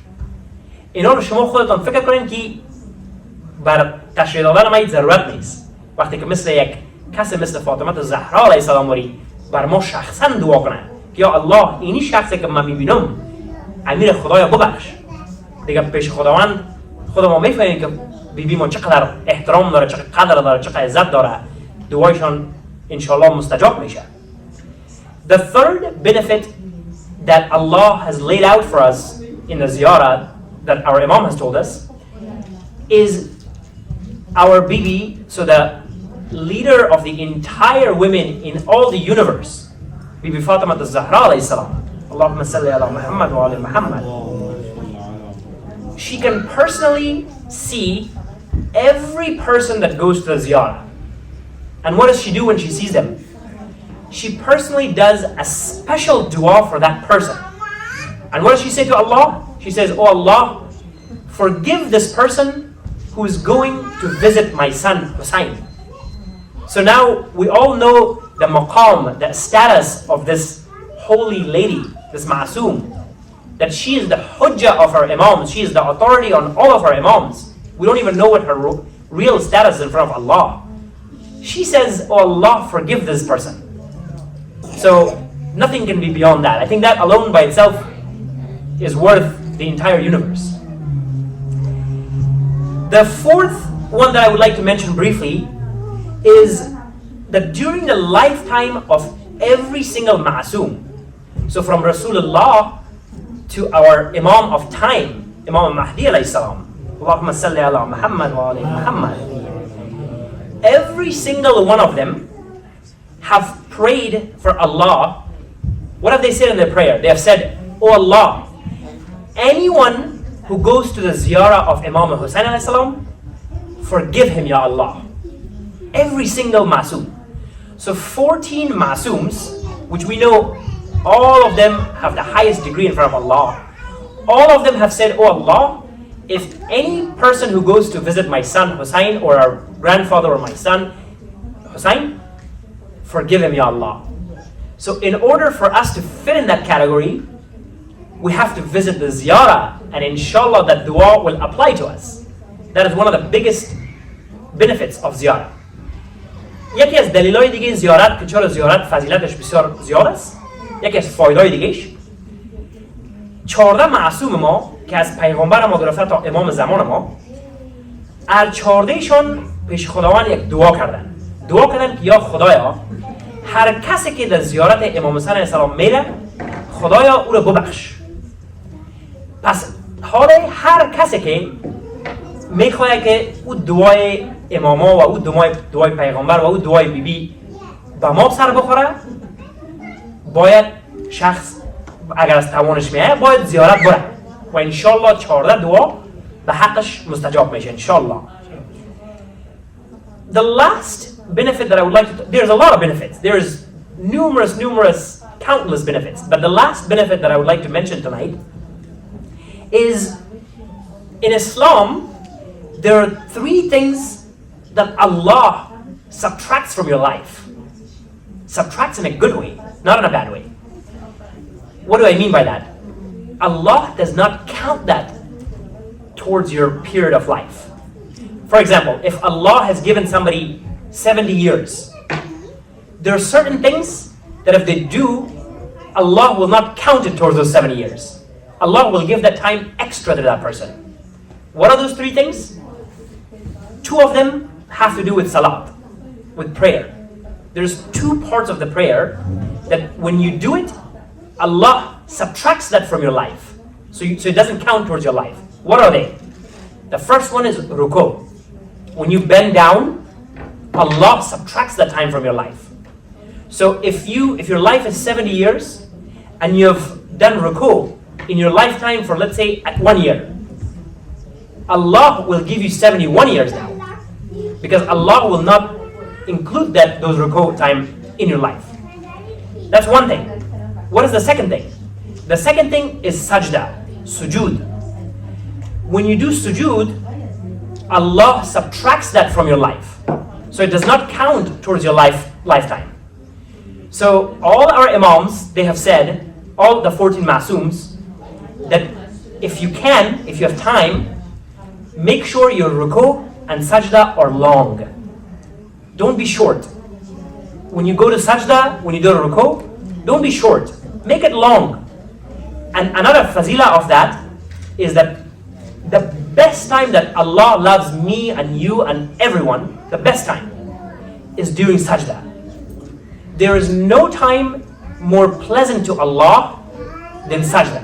اینا رو شما خودتان فکر کنین که بر تشریح دادن ما ضرورت نیست. وقتی که مثل یک کسی مثل فاطمه زهرا علیه السلام بر ما شخصا دعا کنه که یا الله اینی شخصی که من میبینم امیر خدایا ببخش، دیگه پیش خداوند خود ما میفهمیم که بیبی ما چقدر احترام داره، چقدر قدر داره، چقدر عزت داره. دعایشان انشاءالله مستجاب میشه. The third benefit that Allah has laid out for us in the Ziara that our Imam has told us is our Bibi, so the leader of the entire women in all the universe, Bibi Fatima al-Zahra alayhi salam, Allahumma salli ala Muhammad wa ala Muhammad. She can personally see every person that goes to the Ziara. And what does she do when she sees them? She personally does a special dua for that person. And what does she say to Allah? She says, "Oh Allah, forgive this person who is going to visit my son Hussain." So now we all know the maqam, the status of this holy lady, this ma'soom, that she is the hujjah of her imams. She is the authority on all of her imams. We don't even know what her real status is in front of Allah. She says, "Oh Allah, forgive this person." So nothing can be beyond that. I think that alone by itself is worth the entire universe. The fourth one that I would like to mention briefly is that during the lifetime of every single ma'soom, so from Rasulullah to our Imam of time, Imam Mahdi alayhi salam, Allahumma salli ala Muhammad wa ala Muhammad, every single one of them have prayed for Allah. What have they said in their prayer? They have said, "Oh Allah, anyone who goes to the Ziara of Imam Hussain alayhi salam, forgive him, Ya Allah." Every single ma'soom. So 14 ma'sooms, which we know all of them have the highest degree in front of Allah. All of them have said, "Oh Allah, if any person who goes to visit my son Hussain or our grandfather or my son Hussain, forgive him, Ya Allah." So in order for us to fit in that category, we have to visit the Ziara, and inshallah that dua will apply to us. That is one of the biggest benefits of Ziara. یکی از دلایل دیگه زیارت که چرا زیارت فضیلتش بسیار زیاد است، یکی از فایده‌های دیگه‌اش 14 معصوم ما که از پیغمبر ما گرفته تا امام زمان ما، هر 14 شان پیش خداوند یک دعا کردن که یا خدایا هر کسی که در زیارت امام حسین علیه السلام میره خدایا او رو ببخش. پس حال هر کسی که میخواد که او دعای اماما و او دعای پیغمبر و او دعای بیبی به ما سر بخوره، باید شخص اگر از توانش میایه باید زیارت بره و انشالله 14 دعا به حقش مستجاب میشه انشالله. The last benefit that I would like to, there's a lot of benefits, there's numerous countless benefits, but the last benefit that I would like to mention tonight is in Islam there are 3 things that Allah subtracts from your life. Subtracts in a good way, not in a bad way. What do I mean by that? Allah does not count that towards your period of life. For example, if Allah has given somebody 70 years, there are certain things that if they do, Allah will not count it towards those 70 years. Allah will give that time extra to that person. What are those 3 things? 2 of them have to do with salat, with prayer. There's 2 parts of the prayer that when you do it, Allah subtracts that from your life. So it doesn't count towards your life. What are they? The first one is ruku. When you bend down, Allah subtracts that time from your life. So if your life is 70 years and you have done ruku in your lifetime for, let's say, 1 year, Allah will give you 71 years now, because Allah will not include those ruku time in your life. That's one thing. What is the second thing? The second thing is sajda, sujood. When you do sujood, Allah subtracts that from your life. So it does not count towards your lifetime. So all our imams, they have said, all the 14 masooms, that if you have time, make sure your ruku and sajda are long. Don't be short. When you go to sajda, when you do ruku, don't be short. Make it long. And another fazila of that is that the best time that Allah loves me and you and everyone, the best time is during sajda. There is no time more pleasant to Allah than sajda.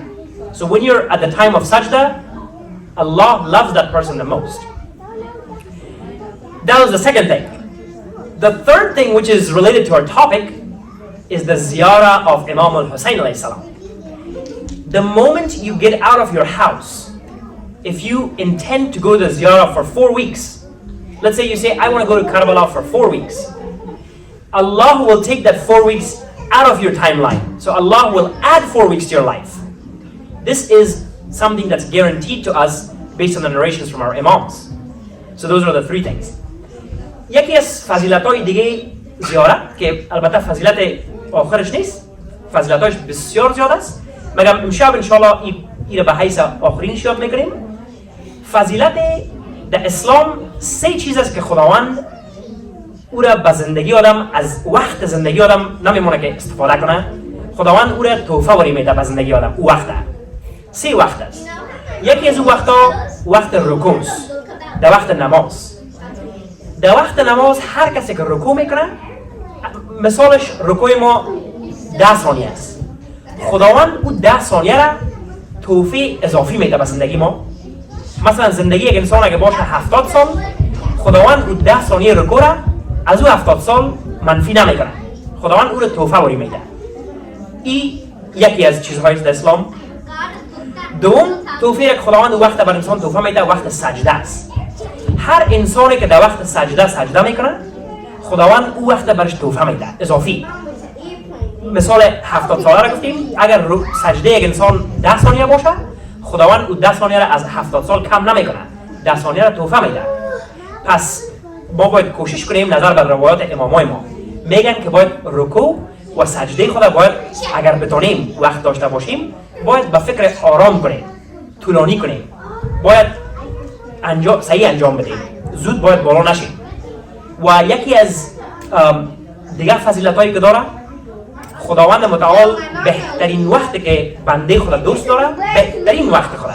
So when you're at the time of sajda, Allah loves that person the most. That was the second thing. The third thing, which is related to our topic, is the Ziara of Imam Hussain alayhi salam. The moment you get out of your house, if you intend to go to the Ziara for 4 weeks, let's say you say, I want to go to Karbala for 4 weeks. Allah will take that 4 weeks out of your timeline. So Allah will add 4 weeks to your life. This is something that's guaranteed to us based on the narrations from our imams. So those are the three things. یکی از فضیلت‌های دیگه زیارت که البته فضیلت آخرش نیست، فضیلت‌هاش بسیار زیاد است، مگر امشب انشاءالله این به حیث آخرینش یاد میکنیم. فضیلت در اسلام 3 چیز است که خداوند او را به زندگی آدم، از وقت زندگی آدم نمیمونه که استفاده کنه. خداوند او را تحفه وری میده به زندگی آدم. او وقت 3 وقت است. یکی از او وقتا وقت رکوع است، در وقت نماز. در وقت نماز هر کسی که رکوع میکنه، مثالش رکوع ما 10 ثانیه است. خداوند او 10 ثانیه را تحفه اضافی میده به زندگی ما. مثلا زندگی یک انسان اگه باشه 70 سال، خداوند او 10 ثانیه رکوع را از او 70 سال منفی نمیکنه. خداوند او را تحفه وری میده. این یکی از چیزهای در اسلام. دوم، تحفه که خداوند او وقت بر انسان تحفه میده وقت سجده است. هر انسانی که در وقت سجده میکنه، خداوند او وقت برش تحفه میده اضافی. مثال 70 ساله را گفتیم، اگر سجده یک انسان 10 ثانیه باشه، خداوند او 10 ثانیه را از 70 سال کم نمیکنه، 10 ثانیه را تحفه میده. پس ما باید کوشش کنیم نظر بر روایات امامای ما میگن که باید رکوع و سجده خود باید اگر بتونیم وقت داشته باشیم، باید به فکر آرام کنیم، طولانی کنیم، باید صحیح انجام بدیم، زود باید بالا نشیم. و یکی از دیگر فضیلت‌هایی که داره، خداوند متعال بهترین وقتی که بنده خود دوست داره، بهترین وقت خود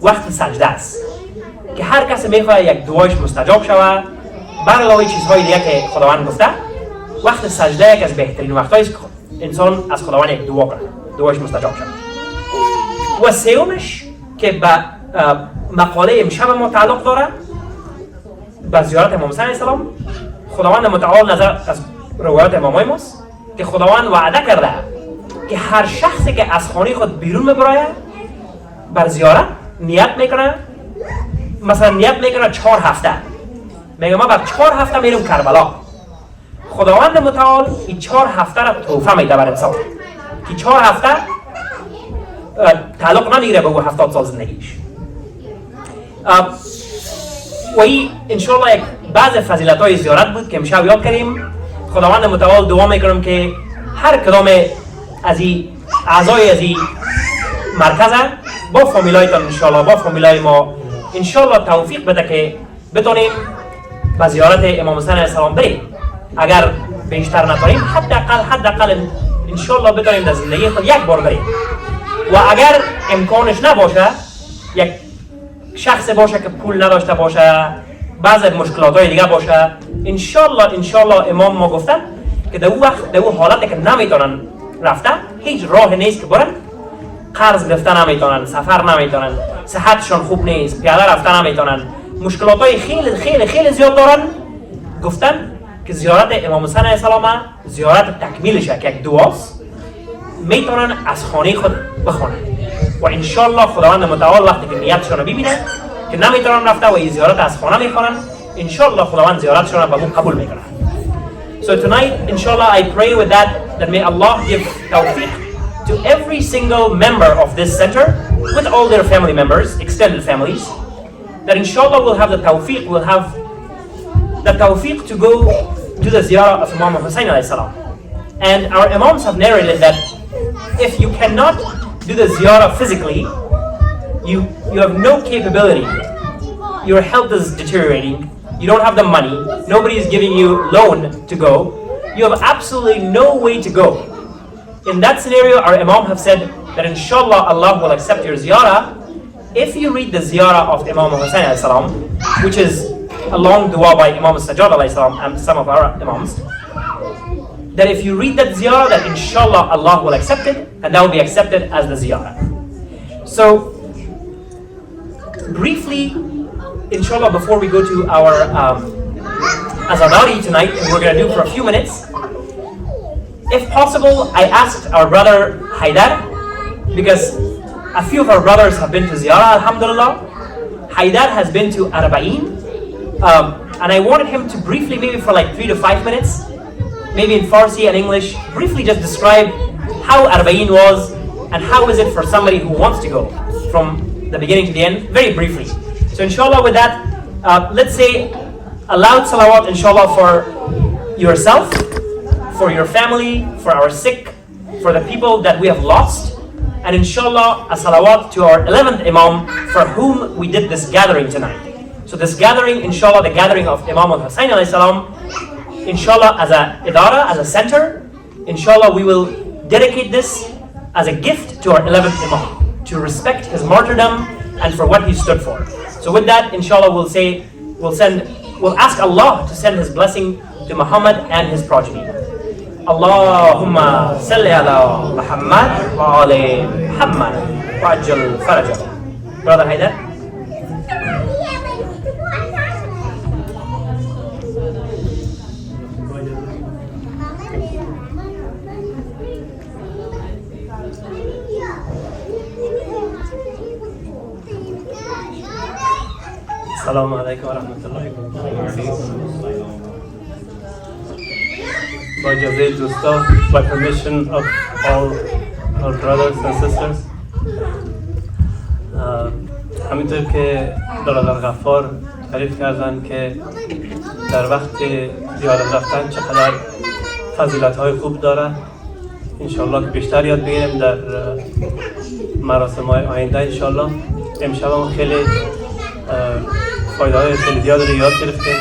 وقت سجده است که هر کسی میخواد یک دعایش مستجاب شود. بر علاوه چیزهای دیگه که خداوند گفته، وقت سجده یک از بهترین وقتایی است که انسان از خداوند یک دعا کنه، دعایش مستجاب شود. و سومش که به مقاله امشب ما تعلق داره، به زیارت امام حسین علیه السلام، خداوند متعال نظر از روایات امامای ماست که خداوند وعده کرده که هر شخصی که از خانه خود بیرون میبره بر زیارت نیت میکنه، مثلا نیت میکنه 4 هفته، میگه ما بر 4 هفته میرم کربلا. خداوند متعال این 4 هفته را تحفه میده بر انسان که 4 هفته تعلق نمیگیره به او 70 سال زندگیش. و این انشاءالله یک بعض فضیلت‌های زیارت بود که امشب یاد کردیم. خداوند متعال دعا میکنم که هر کدام از این اعضای از این مرکز با فامیلایتان انشاءالله، با فامیلای ما انشاءالله توفیق بده که بتونیم به زیارت امام حسین علیه السلام بریم. اگر بیشتر نتونیم حداقل انشاءالله بتونیم در زندگی خود یک بار بریم. و اگر امکانش نباشه، یک شخص باشه که پول نداشته باشه، بعضی مشکلات‌های دیگه باشه، انشاءالله امام ما گفتن که در اون حالتی که نمیتونن رفته، هیچ راه نیست که برن، قرض گرفته نمیتونن، سفر نمیتونن، صحتشون خوب نیست، پیاده رفته نمیتونن، مشکلات‌های خیلی خیلی خیلی زیاد دارن، گفتن که زیارت امام حسین علیه السلام زیارت تکمیلشه که یک دعاست، میتونن از خانه خود بخونن. و انشاءالله خداوند متعال وقتی که نیتشون رو ببینه که نمیتونن رفته و این زیارت از خانه میخونن، انشاءالله خداوند زیارتشون رو به قبول میکنه. So tonight, inshallah, I pray with that may Allah give tawfiq to every single member of this center, with all their family members, extended families, that inshallah will have the tawfiq, to go to the Ziara of Imam Hussain alayhi salam. And our Imams have narrated that if you cannot do the Ziara physically, you have no capability, your health is deteriorating, you don't have the money, nobody is giving you loan to go, you have absolutely no way to go. In that scenario, our Imam have said that inshallah Allah will accept your Ziyara if you read the Ziyara of Imam Hussain alayhi salam, which is a long dua by Imam Sajjad alayhi salam and some of our Imams, that if you read that Ziyara, that inshallah Allah will accept it, and that will be accepted as the Ziyara. So, briefly, inshallah, before we go to our Azadari tonight, and we're going to do for a few minutes, if possible, I asked our brother Haidar, because a few of our brothers have been to Ziyara, alhamdulillah. Haidar has been to Arba'in, and I wanted him to briefly, maybe for like 3 to 5 minutes, maybe in Farsi and English, briefly just describe how Arba'in was, and how is it for somebody who wants to go from the beginning to the end, very briefly. So inshallah with that, let's say a loud salawat inshallah for yourself, for your family, for our sick, for the people that we have lost, and inshallah a salawat to our 11th Imam for whom we did this gathering tonight. So this gathering, inshallah, the gathering of Imam Hussain alayhi salam, inshallah as a idara, as a center, inshallah we will dedicate this as a gift to our 11th Imam, to respect his martyrdom and for what he stood for. So with that, inshallah we'll ask Allah to send his blessing to Muhammad and his progeny. Allahumma salli ala Muhammad wa ali Muhammad wa ajal farajah. Brother Haidar. Assalamu alaikum wa rahmatullahi wa barakatuh. By Jazid Ustad, by permission of all our brothers and sisters. همینطور که برادر غفار تعریف کردن که در وقت زیارت رفتن چقدر فضیلت‌های خوب داره، انشالله که بیشتر یاد بگیریم در مراسم‌های آینده انشالله. امشب هم خیلی فایده‌های خیلی زیاد رو یاد گرفتیم.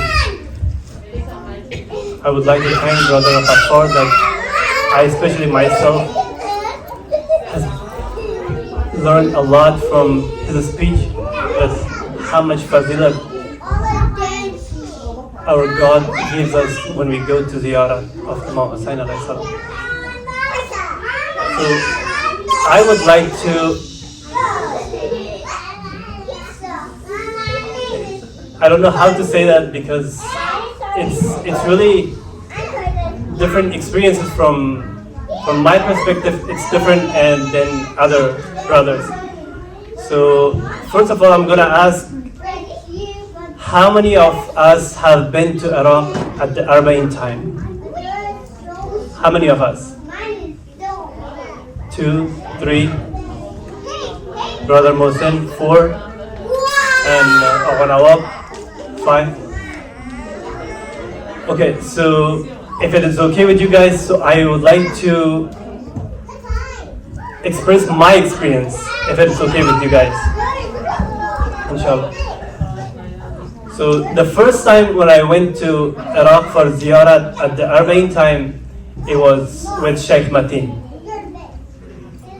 I would like to thank Brother Ghaffar that I, especially myself, has learned a lot from his speech, with how much fazilat our God gives us when we go to Ziara of Imam Hussain alayhi salam. So I would like to I don't know how to say that, because it's really different experiences from my perspective. It's different and than other brothers. So first of all, I'm gonna ask, how many of us have been to Iraq at the Arba'in time? How many of us? 2, 3. Brother Mohsen, 4, and Awan Awab, 5. Okay, so if it is okay with you guys, so I would like to express my experience, if it is okay with you guys, inshallah. So the first time when I went to Iraq for Ziyarat at the Arba'in time, it was with Sheikh Mateen.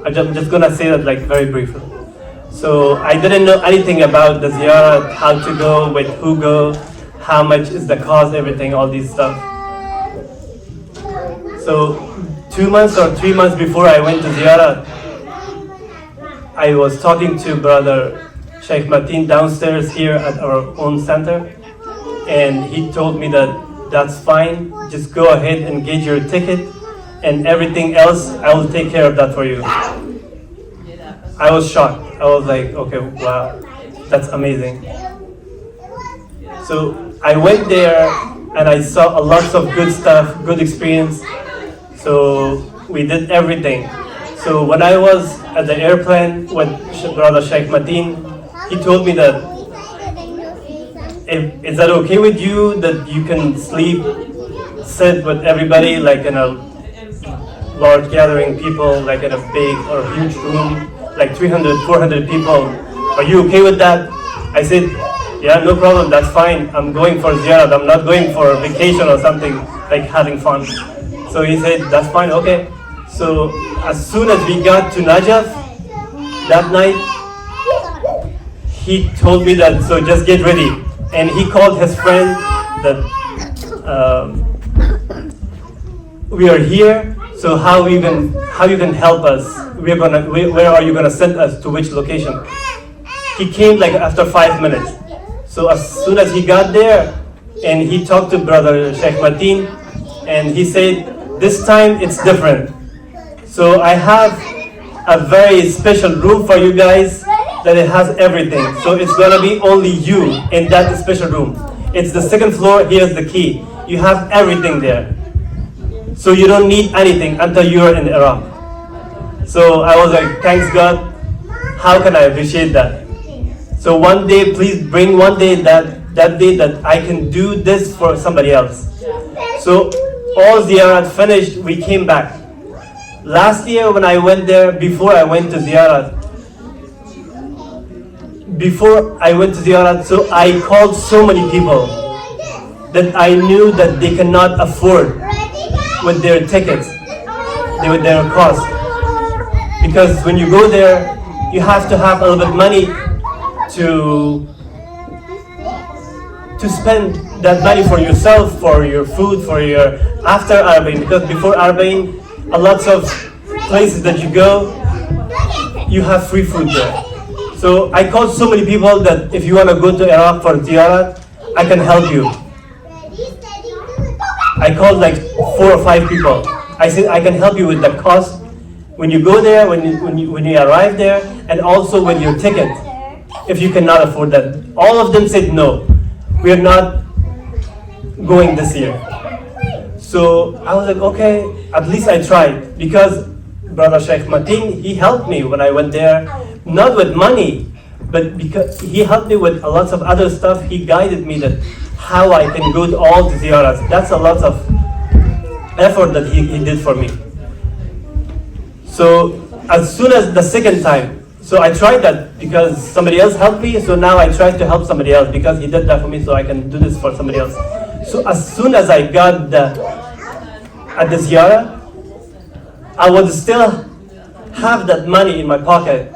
I'm just gonna say that like very briefly. So I didn't know anything about the Ziyarat, how to go, with who go, how much is the cost, everything, all these stuff. So 2 months or 3 months before I went to Ziyarat, I was talking to Brother Sheikh Mateen downstairs here at our own center, and he told me that that's fine, just go ahead and get your ticket, and everything else, I will take care of that for you. I was shocked. I was like, okay, wow, that's amazing. So I went there and I saw a lots of good stuff, good experience. So we did everything. So when I was at the airplane with Brother Sheikh Mateen, he told me that, is that okay with you that you can sit with everybody like in a large gathering people, like in a big or huge room, like 300, 400 people. Are you okay with that? I said, yeah, no problem, that's fine. I'm going for Ziyarat. I'm not going for vacation or something, like having fun. So he said, that's fine, okay. So as soon as we got to Najaf that night, he told me that, so just get ready. And he called his friend that we are here, so how you can help us? Where are you gonna send us, to which location? He came like after 5 minutes. So as soon as he got there, and he talked to Brother Sheikh Mateen, and he said, this time it's different. So I have a very special room for you guys that it has everything. So it's gonna be only you in that special room. It's the second floor, here's the key. You have everything there. So you don't need anything until you're in Iraq. So I was like, thanks God, how can I appreciate that? So one day, please bring one day that day that I can do this for somebody else. So all Ziyarat finished, we came back. Last year when I went there, before I went to Ziyarat, so I called so many people that I knew that they cannot afford with their tickets, with their cost. Because when you go there, you have to have a little bit money to spend that money for yourself, for your food, for your after Arba'in. Because before Arba'in, a lots of places that you go, you have free food there. So I called so many people that if you want to go to Iraq for Ziyarat, I can help you. I called like 4 or 5 people. I said I can help you with the cost when you go there, when you arrive there, and also with your ticket, if you cannot afford that. All of them said no, we are not going this year. So I was like, okay, at least I tried, because Brother Sheikh Mateen, he helped me when I went there, not with money, but because he helped me with a lot of other stuff. He guided me that how I can go to all the ziyarats. That's a lot of effort that he did for me. So as soon as the second time, so I tried that because somebody else helped me, so now I try to help somebody else because he did that for me, so I can do this for somebody else. So as soon as I got at the Ziara, I would still have that money in my pocket.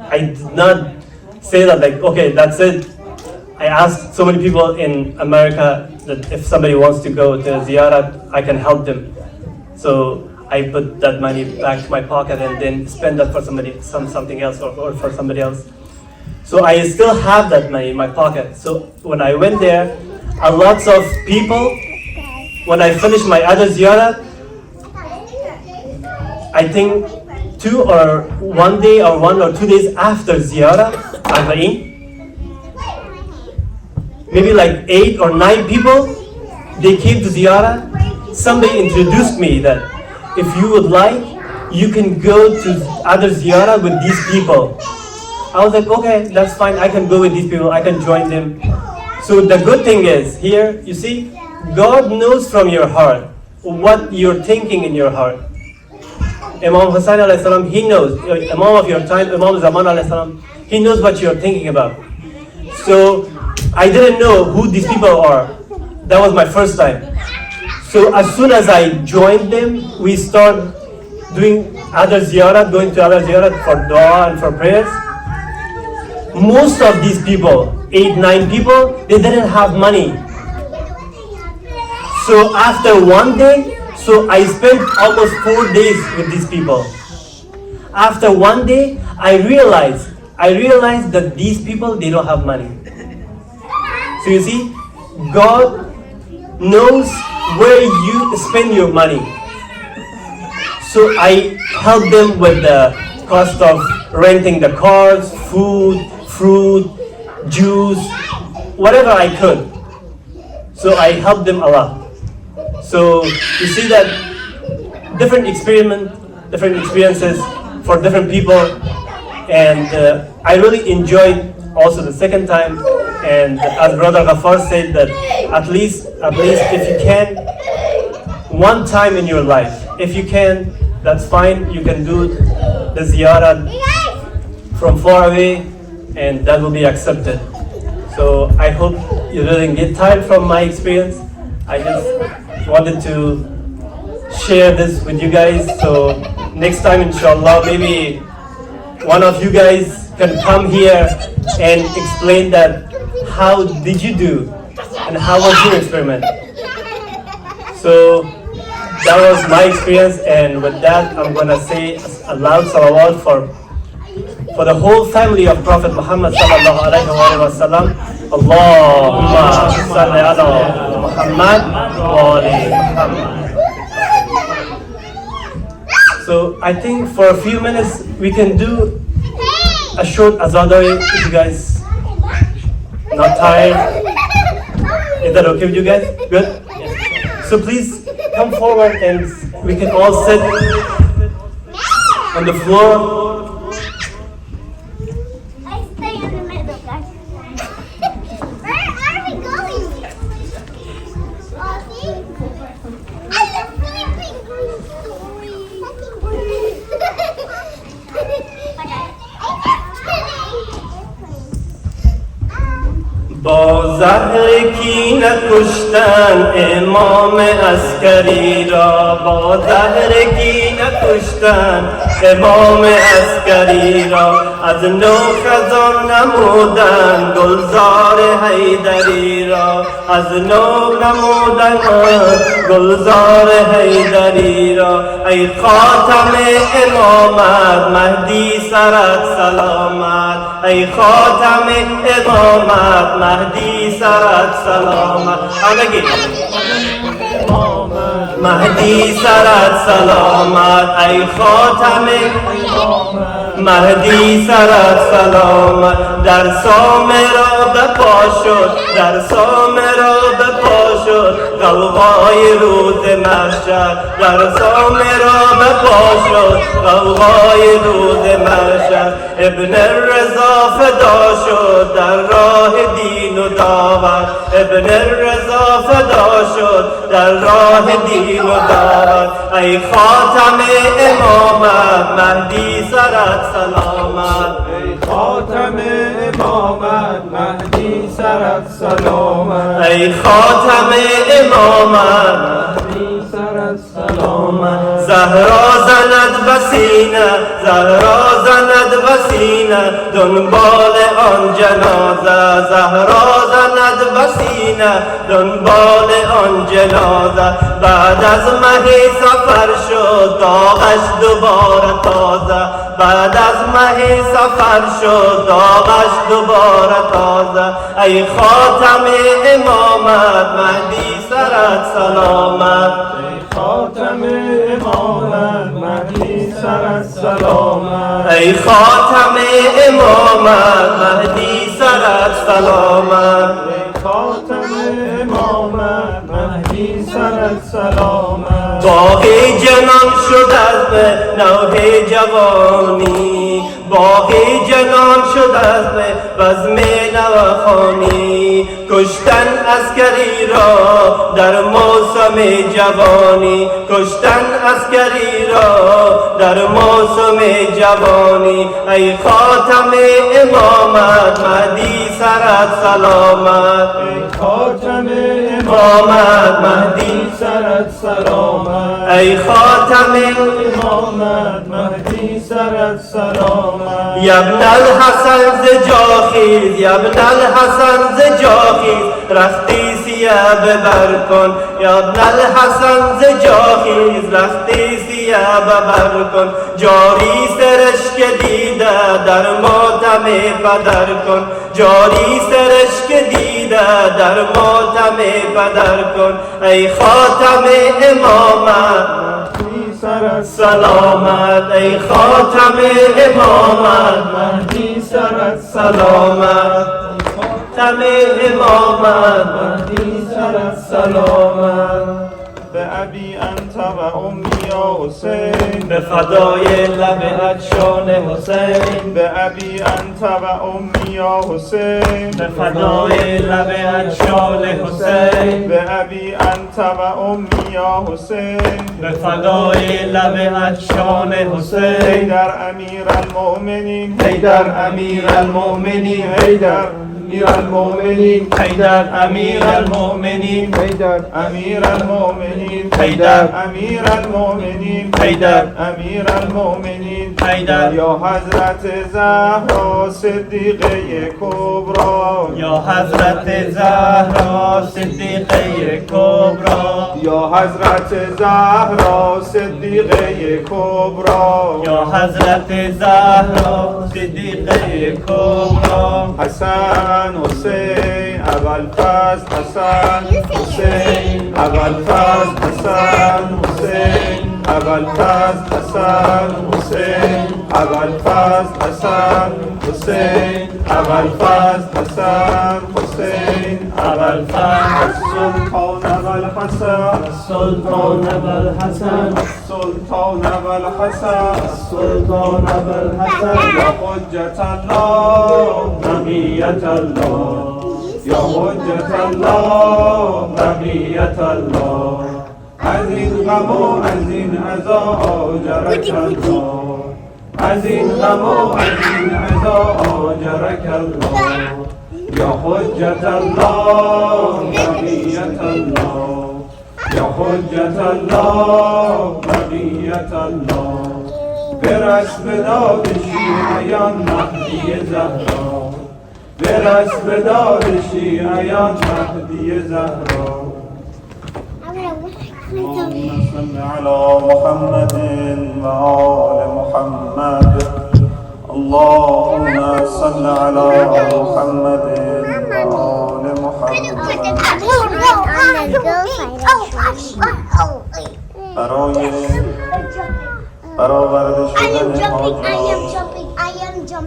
I did not say that like, okay, that's it. I asked so many people in America that if somebody wants to go to Ziyarat, I can help them. So I put that money back to my pocket and then spend that for something else or for somebody else. So I still have that money in my pocket. So when I went there, a lots of people, when I finished my other Ziyarat, I think 1 day or 1 or 2 days after Ziara, maybe like 8 or 9 people, they came to Ziara. Somebody introduced me that if you would like, you can go to other Ziara with these people. I was like, okay, that's fine, I can go with these people, I can join them. So the good thing is, here, you see, God knows from your heart what you're thinking in your heart. Imam Hussain alayhi salam, he knows, Imam of your time, Imam Zaman alayhi salam, he knows what you're thinking about. So I didn't know who these people are. That was my first time. So as soon as I joined them, we start doing other ziyarat, going to other ziyarat for dua and for prayers. Most of these people, 8, 9 people, they didn't have money. So after 1 day, so I spent almost 4 days with these people. After 1 day, I realized that these people, they don't have money. So you see, God knows where you spend your money. So I helped them with the cost of renting the cars, food, fruit, juice, whatever I could. So I helped them a lot. So you see that different experiences for different people, and I really enjoyed also the second time. And as Brother Ghaffar said, that at least if you can, one time in your life, if you can, that's fine. You can do the Ziara from far away, and that will be accepted. So I hope you didn't get tired from my experience. I just wanted to share this with you guys. So next time, inshallah, maybe one of you guys can come here and explain that how did you do and how was your experiment. So that was my experience, and with that I'm gonna say a loud salawat for the whole family of Prophet Muhammad sallallahu alaihi wasallam. Allahumma salli ala Muhammad wa ali Muhammad. So I think for a few minutes we can do a short azadari if you guys not tired. Is that okay with you guys? Good? So please come forward and we can all sit on the floor. I stay in the middle, guys. Where are we going? Oh, see? I love sleeping با زهر کی نکشتن امام عسکری را، با زهر کی نکشتن امام عسکری را، از نو خزان نمودن گلزار حیدری را، از نو نمودن گلزار حیدری را. ای خاتم امامت مهدی سرت سلامت، ای خاتم امامت مهدی سرت سلامت. همگی مهدی سرت سلامت، ای خاتم مهدی سرت سلامت. در سامرا بپا شد، در سامرا بپا شد غوغای روز محشر، در سامرا بپا شد غوغای روز محشر. ابن الرضا فدا شد در راه دین و دعوت، ابن الرضا فدا شد در راه دین و دعوت. ای خاتم امامت مهدی سرت سلامت، ای خاتم امامت مهدی سرت سلامت، ای خاتم امامت مهدی سرت سلامت. زهرا زند بسینه، زهرا زند بسینه دنبال آن جنازه، زهرا زند بسینه دنبال آن جنازه. بعد از مه سفر شد داغش دوباره تازه، بعد از مه سفر شد داغش دوباره تازه. ای خاتم امامت مهدی سرت سلامت، ای خاتم امامت مهدی سرت سلامت، ای خاتم امامت مهدی سرت سلامت. ای خاتم امامت مهدی سرت سلامت. باقی جنان شد از نوح جوانی، باقی جنان شد از بزم نوخانی. کشتن عسکری را در موسم جوانی، کشتن عسکری را در موسم جوانی. ای خاتم امامت مهدی سرت سلامت، ای خاتم امامت مهدی سرت سلامت، ای خاتم امامت مهدی سرت سلامت. یا ابن الحسن ز جا خیز، یا ابن الحسن ز جا خیز رختی سیاه ببر کن، یا ابن الحسن ز جا خیز رختی سیاه ببر کن. جاری سرشک دیده در ماتم پدر کن، جاری سرشک دیده در ماتم پدر کن. ای خاتم امامت سرت سلامت، ای خاتم امامت مهدی سرت سلامت، خاتم امامت مهدی سرت سر السلامت به ابی انت و امی یا حسین به فدای لب ادشان حسین به ابی انت و امی یا حسین به فدای لب ادشان حسین به ابی انت و امی یا حسین به فدای لب ادشان حسین حیدر امیر المؤمنین حیدر امیر المؤمنین حیدر امیر المؤمنین حیدر امیر المؤمنین حیدر امیر المؤمنین حیدر امیر المؤمنین حیدر امیر المؤمنین حیدر یا حضرت زهرا صدیقه کبرا یا حضرت زهرا صدیقه کبرا یا حضرت زهرا صدیقه کبرا یا حضرت زهرا صدیقه کبرا حسن حسین اول فصل حسن حسین اول فصل حسن حسین اول فصل حسن حسین اول فصل حسن حسین اول فصل حسن حسین اول فصل سلطان اول حسن سلطان الحسن سلطان اول حسن سلطان الحسن یا حجت الله بقیت الله یا حجت الله بقیت الله از این غم و از این عزا آجرک الله از این غم و از این عزا آجرک الله یا حجت الله بقیت الله یا حجت الله بقیت الله برس به داد شیعیان مهدی زهرا برس به داد شیعیان مهدی زهرا اللهم صل على محمد وآل محمد اللهم صل على محمد وآل محمد برای برآورده شدن حاجات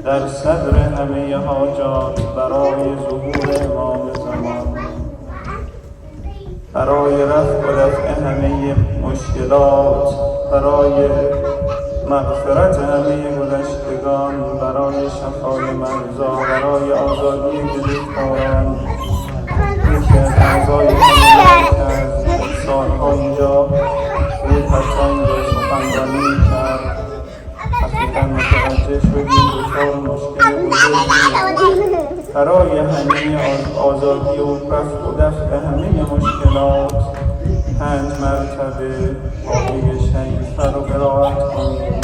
در صدر همه حاجات برای ظهور امام زمان برای رفع و دفع همه مشکلات برای مغفرت همه گذشتگان برای شفای مرزا برای آزادی گرفتاران یکی از اعضای حمایت که از سالها اینجا روی پرچنگ سخنرانی کرد حقیقا متوجه شدیم دچار مشکل بزرگی برای همه آزادی و رفع و دفع همه مشکلات 5 مرتبه آیه شریفه رو قرائت کنیم.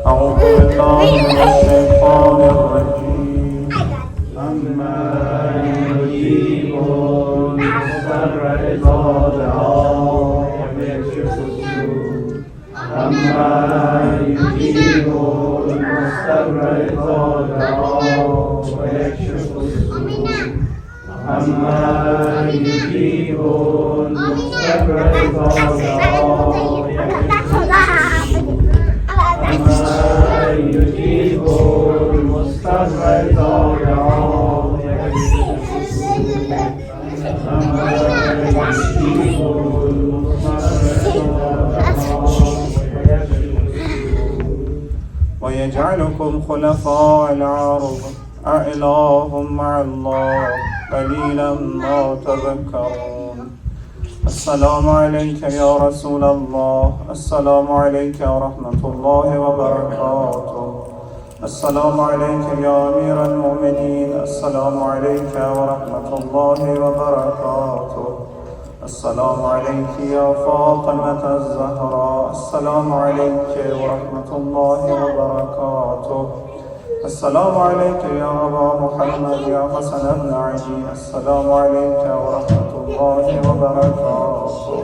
اعوذ بالله من الشیطان الرجیم اما یجیب المضطر اذا دعاه ویکشف السوء اما یجیب المضطر اذا دعاه ویکشف السوء اما یجیب المضطر اذا دعاه أما يجيب المضطر إذا دعاه أما يجيب ويجعلكم خلفاء الأرض أإله مع الله قليلا ما تذكرون. السلام عليك يا رسول الله. السلام عليك ورحمة الله وبركاته. السلام عليك يا أمير المؤمنين. السلام عليك ورحمة الله وبركاته. السلام عليك يا فاطمة الزهراء. السلام عليك ورحمة الله وبركاته. السلام عليك يا أبا محمد يا حسن بن علي. السلام عليك ورحمة الله وبركاته.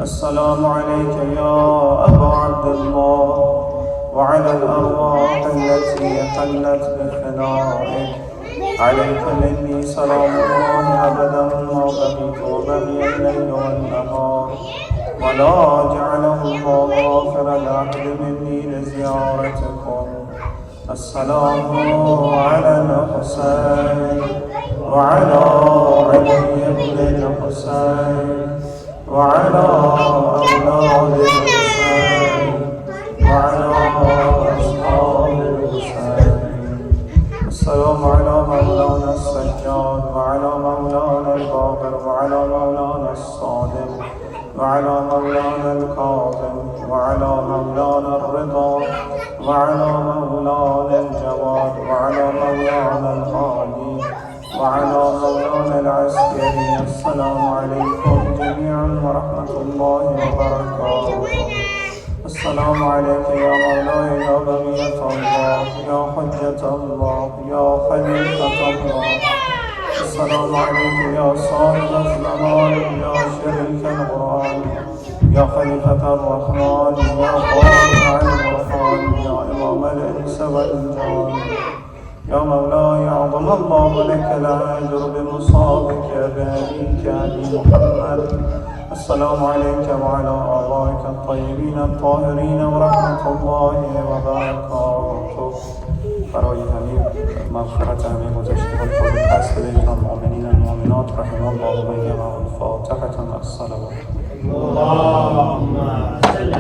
السلام عليك يا أبا عبد الله وعلى الأرواح التي حلت بفنائك. عليك مني سلام الله أبدا ما بقيت وبقي الليل والنهار، ولا جعله الله غافر العهد مني لزيارتكم السلام على الحسين وعلى علي بن الحسين وعلى أولاد الحسين وعلى أصحاب الحسين. السلام على مولانا السجاد وعلى مولانا الباقر وعلى مولانا الصادق وعلى مولانا الكاظم وعلى مولانا الرضا وعلى مولانا الجواد وعلى مولانا الهادي وعلى مولانا العسكري. السلام عليكم جميعا ورحمة الله وبركاته. السلام عليك يا مولاي يا بقية الله يا حجة الله يا خليفة الله. السلام عليك يا صاحب الزمان يا شريك القرآن يا خليفة الرحمن يا قاطع الغفران يا إمام الإنس والجان. يا مولاي أعظم الله لك الأجر بمصابك بأبيك أبي محمد. السلام عليك وعلى آبائك الطيبين الطاهرين ورحمة الله وبركاته. برای همه مغفرت همه گذشته و خود پس بدهید المؤمنین المؤمنات رحم الله و الفاتحة الصلوات. اللهم صل